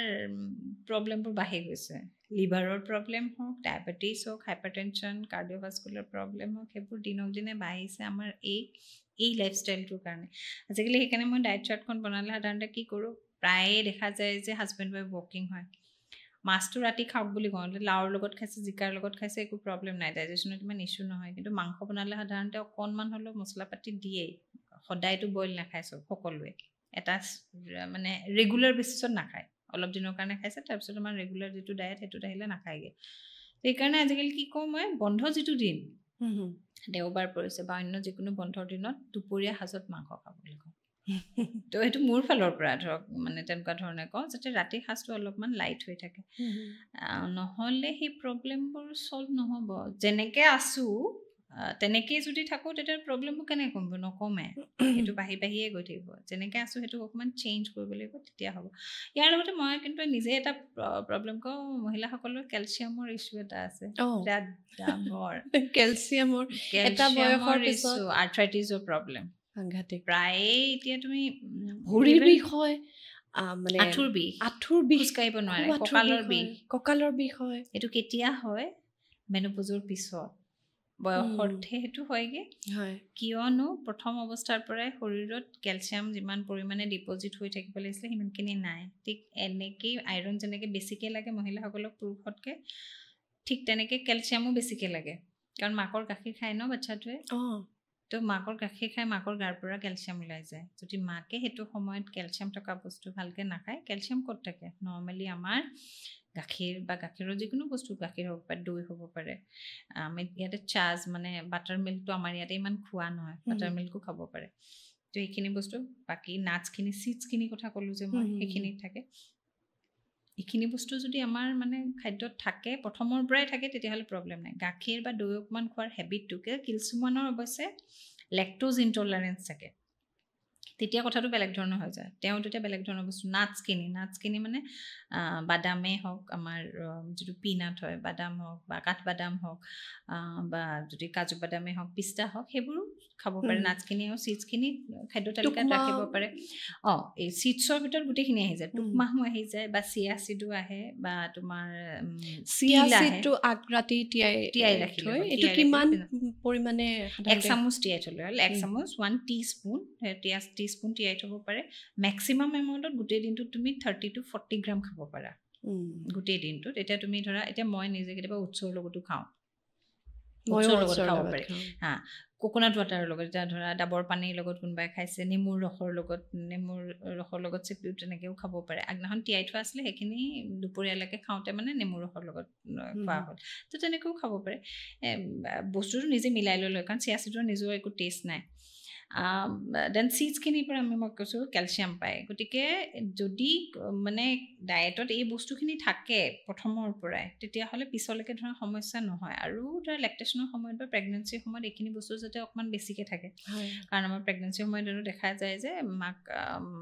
প্ৰব্লেমবোৰ বাঢ়ি গৈছে লিভাৰৰ প্ৰব্লেম হওক ডায়েবেটিছ হওক হাইপাৰটেনশ্যন কাৰ্ডিঅ'ভাস্কুলাৰ প্ৰব্লেম হওক সেইবোৰ দিনক দিনে বাঢ়িছে আমাৰ এই লাইফষ্টাইলটোৰ কাৰণে আজিকালি সেইকাৰণে মই ডায়েট চাৰ্টখন বনালে সাধাৰণতে কি কৰোঁ প্ৰায়ে দেখা যায় যে হাজবেণ্ড ৱাইফ ৱৰ্কিং হয় মাছটো ৰাতি খাওক বুলি কওঁ লাওৰ লগত খাইছে জিকাৰ লগত খাইছে একো প্ৰব্লেম নাই ডাইজেশ্যনত ইমান ইছ্যু নহয় কিন্তু মাংস বনালে সাধাৰণতে অকণমান হ'লেও মছলা পাতি দিয়েই সদায়তো বইল নাখায় সকলোৱে এটা মানে ৰেগুলাৰ বেচিছত নাখায় অলপ দিনৰ কাৰণে খাইছে তাৰপিছত আমাৰ ৰেগুলাৰ যিটো ডায়েট সেইটোত আহিলে নাখায়গৈ সেইকাৰণে আজিকালি কি কওঁ মই বন্ধ যিটো দিন দেওবাৰ পৰিছে বা অন্য যিকোনো বন্ধৰ দিনত দুপৰীয়া সাজত মাংস খাবলৈ কওঁ তো সেইটো মোৰ ফালৰ পৰা ধৰক মানে তেনেকুৱা ধৰণে কওঁ যাতে ৰাতিৰ সাজটো অলপমান লাইট হৈ থাকে নহ'লে সেই প্ৰব্লেমবোৰ ছল্ভ নহ'ব যেনেকৈ আছোঁ তেনেকেই যদি থাকোঁ তেতিয়া প্ৰব্লেমবোৰ কেনেকৈ কমিব নকমে সেইটো বাঢ়িয়ে গৈ থাকিব যেনেকৈ আছোঁ সেইটো অকণমান চেঞ্জ কৰিব লাগিব তেতিয়া হ'ব ইয়াৰ লগতে মই কিন্তু নিজে এটা প্ৰব্লেম কওঁ মহিলাসকলৰ কেলছিয়ামৰ ইছ্যু এটা আছে বিৰাট ডাঙৰ কেলছিয়ামৰ এটা বয়সৰ পিছত আৰ্থ্ৰাইটিছৰ প্ৰব্লেম সাংঘাতিক প্ৰায়ে এতিয়া তুমি ভৰিৰ বিষ হয় মানে আঁঠুৰ বিষ খোজ কাঢ়িব নোৱাৰে কঁকালৰ বিষ হয় এইটো কেতিয়া হয় মেনোপজৰ পিছত বয়সতহে সেইটো হয়গৈ কিয়নো প্ৰথম অৱস্থাৰ পৰাই শৰীৰত কেলছিয়াম যিমান পৰিমাণে ডিপজিট হৈ থাকিব লাগিছিলে সিমানখিনি নাই ঠিক এনেকেই আইৰণ যেনেকৈ বেছিকৈ লাগে মহিলাসকলক পুৰুষতকৈ ঠিক তেনেকৈ কেলছিয়ামো বেছিকৈ লাগে কাৰণ মাকৰ গাখীৰ খায় ন বাচ্ছাটোৱে তো মাকৰ গাখীৰ খাই মাকৰ গাৰ পৰা কেলছিয়াম ওলাই যায় যদি মাকে সেইটো সময়ত কেলছিয়াম থকা বস্তু ভালকৈ নাখায় কেলছিয়াম ক'ত থাকে নৰ্মেলি আমাৰ গাখীৰ বা গাখীৰৰ যিকোনো বস্তু গাখীৰ হ'ব পাৰে দৈ হ'ব পাৰে আমি ইয়াতে চাজ মানে বাটাৰ মিল্কটো আমাৰ ইয়াতে ইমান খোৱা নহয় বাটাৰ মিল্কো খাব পাৰে তো এইখিনি বস্তু বাকী নাটছখিনি চিডছখিনি কথা ক'লোঁ যে মই সেইখিনি থাকে এইখিনি বস্তু যদি আমাৰ মানে খাদ্যত থাকে প্ৰথমৰ পৰাই থাকে তেতিয়াহ'লে প্ৰব্লেম নাই গাখীৰ বা দৈ অকণমান খোৱাৰ হেবিটটোকে কিছুমানৰ অৱশ্যে লেক্টোজ ইনটলাৰেঞ্চ থাকে তেতিয়া কথাটো বেলেগ ধৰণৰ হৈ যায় তেওঁ তেতিয়া বেলেগ ধৰণৰ বস্তু নাটছখিনি মানে বাদামেই হওক আমাৰ যিটো পিনাট হয় বাদাম হওক বা কাঠবাদাম হওক বা যদি কাজু বাদামেই হওক পিষ্টা হওক সেইবোৰো খাব পাৰে নাটছখিনি আৰু চিডছখিনি খাদ্য তালিকাত ৰাখিব পাৰে এই চিডছৰ ভিতৰত গোটেইখিনি আহি যায় টুকমাহো আহি যায় বা চিয়া চিডো আহে বা তোমাৰ চিয়া চিডটো ৰাতি তিয়াই ৰাখিলে এইটো কিমান পৰিমাণে 1 চামুচ তিয়াই থ'লে হ'ল 1 চামুচ 1 টিস্পুন টিস্পুন তিয়াই থ'ব পাৰে মেক্সিমাম এমাউণ্টত গোটেই দিনটোত তুমি 30 to 40 গ্ৰাম খাব পাৰা গোটেই দিনটোত এতিয়া তুমি ধৰা এতিয়া মই নিজে কেতিয়াবা উৎসৰ লগতো খাওঁ উৎসৰ লগত খাব পাৰি কোকোনাট ৱাটাৰৰ লগত এতিয়া ধৰা ডাবৰ পানীৰ লগত কোনোবাই খাইছে নেমুৰ ৰসৰ লগত চেপিও তেনেকৈও খাব পাৰে আগদিনাখন তিয়াই থোৱা আছিলে সেইখিনি দুপৰীয়ালৈকে খাওঁতে মানে নেমুৰ ৰসৰ লগত খোৱা হ'ল তো তেনেকৈও খাব পাৰে বস্তুটো নিজে মিলাই লৈ লয় কাৰণ চিয়া চিডৰ নিজৰ একো টেষ্ট নাই দেন চিডছখিনিৰ পৰা মই কৈছোঁ কেলছিয়াম পায় গতিকে যদি মানে ডায়েটত এই বস্তুখিনি থাকে প্ৰথমৰ পৰাই তেতিয়াহ'লে পিছলৈকে ধৰা সমস্যা নহয় আৰু ধৰা লেক্টেশ্যনৰ সময়ত বা প্ৰেগনেঞ্চিৰ সময়ত এইখিনি বস্তু যাতে অকণমান বেছিকৈ থাকে কাৰণ আমাৰ প্ৰেগনেঞ্চিৰ সময়ত দেখা যায় যে মাক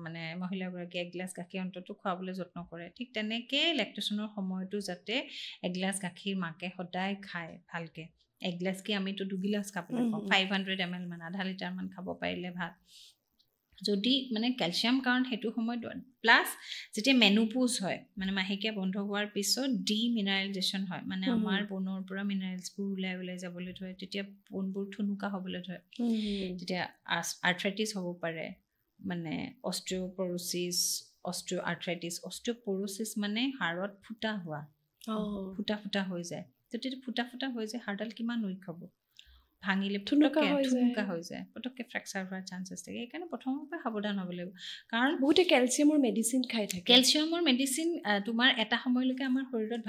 মানে মহিলাগৰাকীয়ে এগিলাচ গাখীৰ অন্ততঃ খুৱাবলৈ যত্ন কৰে ঠিক তেনেকৈ লেক্টেশ্যনৰ সময়তো যাতে এগিলাচ গাখীৰ মাকে সদায় খায় ভালকৈ এগিলাচ কি আমিতো 2 গিলাচ খাবলৈ পাওঁ 500 ml মান আধা লিটাৰ মান খাব পাৰিলে ভাল যদি মানে কেলছিয়াম কাৰণ সেইটো সময়ত প্লাছ যেতিয়া মেনোপজ হয় মানে মাহেকীয়া বন্ধ হোৱাৰ পিছত ডিমিনাৰেলাইজেশ্যন হয় মানে আমাৰ বনৰ পৰা মিনাৰেলছবোৰ ওলাই যাবলৈ ধৰে তেতিয়া বনবোৰ ঠুনুকা হ'বলৈ ধৰে তেতিয়া আৰ্থ্ৰাইটিছ হ'ব পাৰে মানে অষ্ট্ৰিঅ'পৰ'চিছ মানে হাড়ত ফুটা হোৱা ফুটা হৈ যায় তেতিয়া ফুটা হৈ যায় হাড়ডাল কিমান উইক হ'ব ভাঙিলে ঠুনুকা হৈ যায় পটককৈ ফ্ৰেকচাৰ হোৱাৰ চান্সেছ থাকে সেইকাৰণে প্ৰথমৰ পৰা সাৱধান হ'ব লাগিব কাৰণ বহুতে কেলছিয়ামৰ মেডিচিন খাই থাকে কেলছিয়ামৰ মেডিচিন তোমাৰ এটা সময়লৈকে আমাৰ শৰীৰত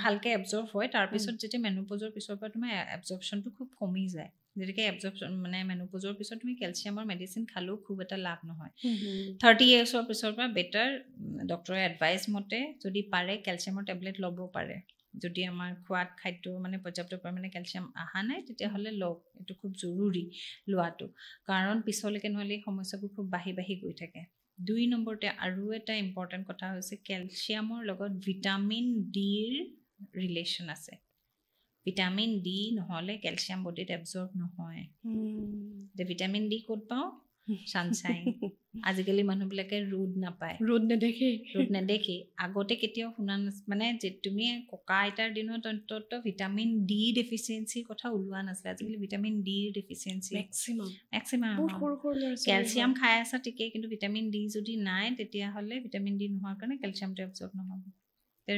ভালকৈ এবজৰ্ব হয় তাৰপিছত যেতিয়া মেনোপজৰ পিছৰ পৰা তোমাৰ এবজৰ্পশ্যনটো খুব কমি যায় যেনেকৈ এবজৰ্পশ্যন মানে মেনোপজৰ পিছত তুমি কেলছিয়ামৰ মেডিচিন খালেও খুব এটা লাভ নহয় 30 yearsৰ পিছৰ পৰা বেটাৰ ডক্টৰে এডভাইচ মতে যদি পাৰে কেলছিয়ামৰ টেবলেট ল'ব পাৰে যদি আমাৰ খোৱাত খাদ্য মানে পৰ্যাপ্ত পৰিমাণে কেলছিয়াম অহা নাই তেতিয়াহ'লে লওক এইটো খুব জৰুৰী লোৱাটো কাৰণ পিছলৈকে নহ'লে এই সমস্যাবোৰ খুব বাঢ়ি গৈ থাকে 2 নম্বৰতে আৰু এটা ইম্পৰ্টেণ্ট কথা হৈছে কেলছিয়ামৰ লগত ভিটামিন ডিৰ ৰিলেশ্যন আছে ভিটামিন ডি নহ'লে কেলছিয়াম বডিত এবজৰ্ব নহয় এতিয়া ভিটামিন ডি ক'ত পাওঁ ছানশ্বাইন আজিকালি মানুহবিলাকে ৰ'দ নেদেখে আগতে কেতিয়াও শুনা মানে যে তুমি ককা আইতাৰ দিনত অন্তত ভিটামিন ডি ডেফিচিয়েঞ্চিৰ কথা ওলোৱা নাছিলে আজিকালি ভিটামিন ডিৰ ডেফিচিয়েঞ্চি মেক্সিমাম কেলছিয়াম খাই আছা ঠিকেই কিন্তু ভিটামিন ডি যদি নাই তেতিয়াহ'লে ভিটামিন ডি নোহোৱাৰ কাৰণে কেলছিয়ামটো এবজৰ্ব নহ'ব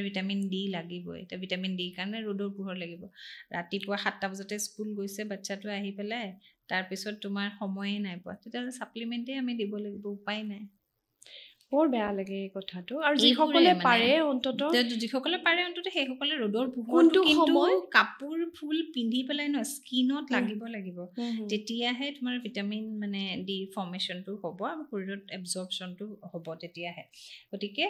ভিটামিন ডি লাগিবই এতিয়া ভিটামিন ডিৰ কাৰণে ৰ'দৰ পোহৰ লাগিব ৰাতিপুৱা 7টা বজাতে স্কুল গৈছে বাচ্চাটো আহি পেলাই তাৰপিছত তোমাৰ সময়ে নাই পোৱা তেতিয়াহ'লে ছাপ্লিমেণ্টেই আমি দিব লাগিব উপায় নাই বৰ বেয়া লাগে এই কথাটো আৰু যিসকলে পাৰে অন্ততঃ সেইসকলে ৰ'দৰ পোহৰটো কিন্তু কাপোৰ ফুল পিন্ধি পেলাই নহয় স্কিনত লাগিব তেতিয়াহে তোমাৰ ভিটামিন মানে ডি ফৰ্মেশ্যনটো হ'ব আৰু শৰীৰত এবজৰ্পশ্যনটো হ'ব তেতিয়াহে গতিকে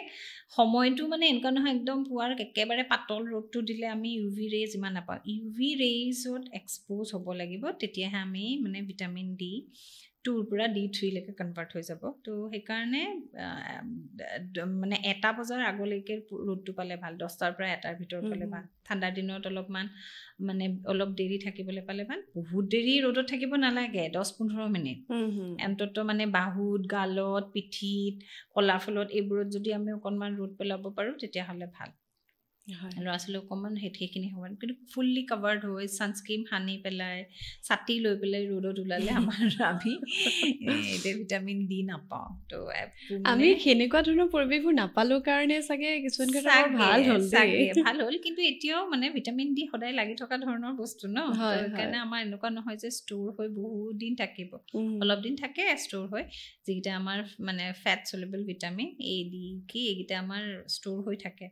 সময়টো মানে এনেকুৱা নহয় একদম পুৱাৰ একেবাৰে পাতল ৰ'দটো দিলে আমি UV ৰেজ ইমান নাপাওঁ UV ৰেজত এক্সপ'জ হ'ব লাগিব তেতিয়াহে আমি মানে ভিটামিন ডি 2ৰ পৰা D3 লৈকে কনভাৰ্ট হৈ যাব তো সেইকাৰণে মানে 1টা বজাৰ আগলৈকে ৰ'দটো পালে ভাল 10টাৰ পৰা 1টাৰ ভিতৰত পালে ভাল ঠাণ্ডাৰ দিনত অলপ দেৰি থাকিবলৈ পালে ভাল বহুত দেৰি ৰ'দত থাকিব নালাগে 10-15 মিনিট অন্ততঃ মানে বাহুত গালত পিঠিত কলাফলত এইবোৰত যদি আমি অকণমান ৰ'দ পেলাব পাৰোঁ তেতিয়াহ'লে ভাল ল'ৰা ছোৱালী অকণমান সেইখিনি সময়ত কিন্তু ফুল্লি কাভাৰ্ড হৈ ছানস্ক্ৰীম সানি পেলাই ছাতি লৈ পেলাই ৰ'দত ওলালে আমাৰ আমি এতিয়া ভিটামিন ডি নাপাওঁ তো আমি সেনেকুৱা ধৰণৰ পৰিৱেশবোৰ নাপালোঁ কাৰণে চাগে কিছুমান কথা ভাল হ'ল কিন্তু এতিয়াও মানে ভিটামিন ডি সদায় লাগি থকা ধৰণৰ বস্তু ন সেইকাৰণে আমাৰ এনেকুৱা নহয় যে ষ্ট'ৰ হৈ বহুত দিন থাকিব অলপ দিন থাকে ষ্ট'ৰ হৈ যিকেইটা আমাৰ মানে fat soluble vitamin A, D, K এইকেইটা আমাৰ ষ্ট'ৰ হৈ থাকে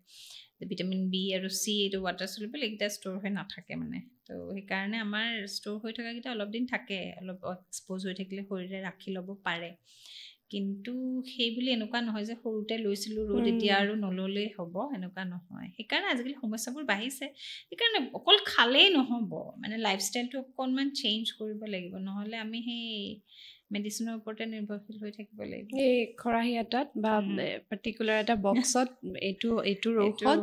ভিটামিন বি আৰু চি এইটো ৱাটাৰ চলিবল এইকেইটা ষ্ট'ৰ হৈ নাথাকে মানে তো সেইকাৰণে আমাৰ ষ্ট'ৰ হৈ থকাকেইটা অলপ দিন থাকে অলপ এক্সপ'জ হৈ থাকিলে শৰীৰে ৰাখি ল'ব পাৰে কিন্তু সেই বুলি এনেকুৱা নহয় যে সৰুতে লৈছিলোঁ ৰ'দ এতিয়া আৰু নল'লেই হ'ব এনেকুৱা নহয় সেইকাৰণে আজিকালি সমস্যাবোৰ বাঢ়িছে সেইকাৰণে অকল খালেই নহ'ব মানে লাইফষ্টাইলটো অকণমান চেঞ্জ কৰিব লাগিব নহ'লে আমি সেই মেডিচিনৰ ওপৰতে নিৰ্ভৰশীল হৈ থাকিব লাগিব এই খৰাহী এটাত বা পাৰ্টিকুলাৰ এটা বক্সত এইটো ঔষধ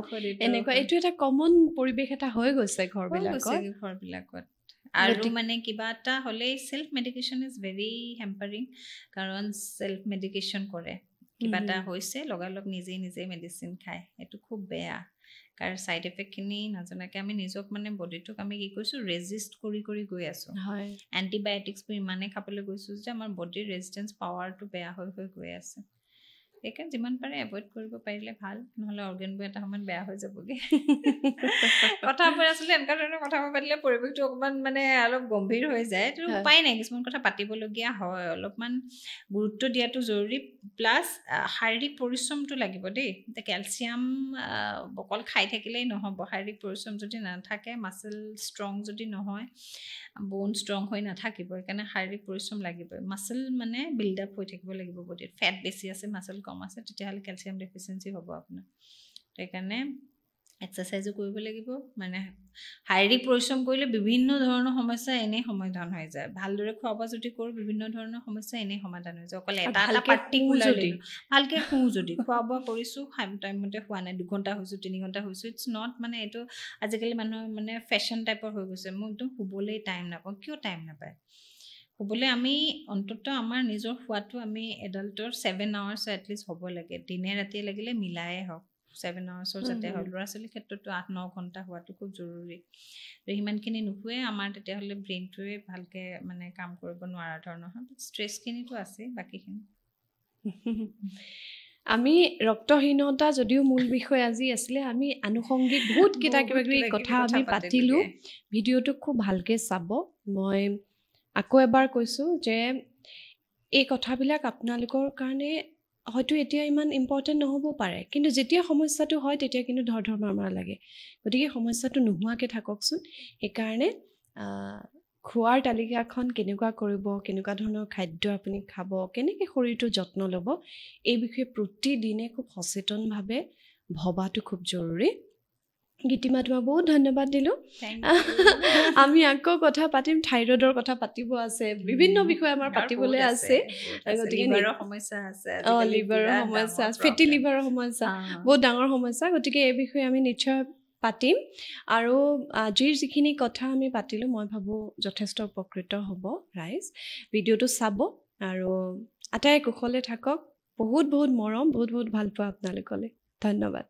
এনেকুৱা এইটো এটা কমন পৰিৱেশ এটা হৈ গৈছে ঘৰবিলাকত আৰু মানে কিবা এটা হ'লেই চেল্ফ মেডিকেশ্যন ইজ ভেৰি হেম্পাৰিং কাৰণ চেল্ফ মেডিকেশ্যন কৰে কিবা এটা হৈছে লগালগ নিজে মেডিচিন খায় সেইটো খুব বেয়া কাৰণ ছাইড এফেক্টখিনি নজনাকৈ আমি নিজক মানে বডিটোক আমি কি কৰিছোঁ ৰেজিষ্ট কৰি গৈ আছোঁ এণ্টিবায়'টিক্সবোৰ ইমানেই খাবলৈ গৈছোঁ যে আমাৰ বডিৰ ৰেজিষ্টেঞ্চ পাৱাৰটো বেয়া হৈ গৈ আছে সেইকাৰণে যিমান পাৰে এভইড কৰিব পাৰিলে ভাল নহ'লে অৰ্গেনবোৰ এটা সময়ত বেয়া হৈ যাবগৈ কথাবোৰ আচলতে এনেকুৱা ধৰণৰ কথাবোৰ পাতিলে পৰিৱেশটো অকণমান মানে অলপ গম্ভীৰ হৈ যায় তো উপায় নাই কিছুমান কথা পাতিবলগীয়া হয় অলপমান গুৰুত্ব দিয়াটো জৰুৰী প্লাছ শাৰীৰিক পৰিশ্ৰমটো লাগিব দেই এতিয়া কেলছিয়াম অকল খাই থাকিলেই নহ'ব শাৰীৰিক পৰিশ্ৰম যদি নাথাকে মাচল ষ্ট্ৰং যদি নহয় ব'ন ষ্ট্ৰং হৈ নাথাকিব সেইকাৰণে শাৰীৰিক পৰিশ্ৰম লাগিবই মাচল মানে বিল্ড আপ হৈ থাকিব লাগিব বডিত ফেট বেছি আছে মাচল কম আছে তেতিয়াহ'লে কেলছিয়াম ডেফিচিয়েঞ্চি হ'ব আপোনাৰ সেইকাৰণে এক্সাৰচাইজো কৰিব লাগিব মানে শাৰীৰিক পৰিশ্ৰম কৰিলে বিভিন্ন ধৰণৰ সমস্যা এনেই সমাধান হৈ যায় ভালদৰে খোৱা বোৱা যদি কৰোঁ বিভিন্ন ধৰণৰ সমস্যা এনেই সমাধান হৈ যায় অকল এটা পাৰ্টিকুলাৰলি ভালকৈ শুওঁ যদি খোৱা বোৱা কৰিছোঁ টাইমমতে খোৱা নাই 2 ঘণ্টা হৈছোঁ 3 ঘণ্টা হৈছোঁ ইটছ নট মানে এইটো আজিকালি মানুহৰ মানে ফেশ্বন টাইপৰ হৈ গৈছে মই একদম শুবলৈ টাইম নাপাওঁ কিয় টাইম নাপায় শুবলৈ আমি অন্ততঃ আমাৰ নিজৰ খোৱাটো আমি এডাল্টৰ 7 আৱাৰ্ছ এটলিষ্ট হ'ব লাগে দিনে ৰাতিয়ে লাগিলে মিলায়ে হওক 7 আৱাৰ্ছৰ যাতে হয় ল'ৰা ছোৱালীৰ ক্ষেত্ৰতো 8-9 ঘণ্টা হোৱাটো খুব জৰুৰী সিমানখিনি নুশুৱে আমাৰ তেতিয়াহ'লে ব্ৰেইনটোৱে ভালকৈ মানে কাম কৰিব নোৱাৰা ধৰণৰ হয় ষ্ট্ৰেছখিনিতো আছে বাকীখিনি আমি ৰক্তহীনতা যদিও মূল বিষয় আজি আছিলে আমি আনুষংগিক বহুত কিবা-কিবি কথা আমি পাতিলোঁ ভিডিঅ'টো খুব ভালকৈ চাব মই আকৌ এবাৰ কৈছোঁ যে এই কথাবিলাক আপোনালোকৰ কাৰণে হয়তো এতিয়া ইমান ইম্পৰ্টেণ্ট নহ'ব পাৰে কিন্তু যেতিয়া সমস্যাটো হয় তেতিয়া কিন্তু ধৰ মাৰ লাগে গতিকে সমস্যাটো নোহোৱাকৈ থাককচোন সেইকাৰণে খোৱাৰ তালিকাখন কেনেকুৱা কৰিব কেনেকুৱা ধৰণৰ খাদ্য আপুনি খাব কেনেকৈ শৰীৰটো যত্ন ল'ব এই বিষয়ে প্ৰতিদিনে খুব সচেতনভাৱে ভবাটো খুব জৰুৰী গীতিমা তোমাক বহুত ধন্যবাদ দিলোঁ আমি আকৌ কথা পাতিম থাইৰয়ডৰ কথা পাতিব আছে বিভিন্ন বিষয় আমাৰ পাতিবলৈ আছে গতিকে লিভাৰৰ সমস্যা আছে ফেটি লিভাৰৰ সমস্যা বহুত ডাঙৰ সমস্যা গতিকে এই বিষয়ে আমি নিশ্চয় পাতিম আৰু আজিৰ যিখিনি কথা আমি পাতিলোঁ মই ভাবোঁ যথেষ্ট উপকৃত হ'ব ৰাইজ ভিডিঅ'টো চাব আৰু আটাই কুশলে থাকক বহুত মৰম বহুত ভাল পোৱা আপোনালোকলৈ ধন্যবাদ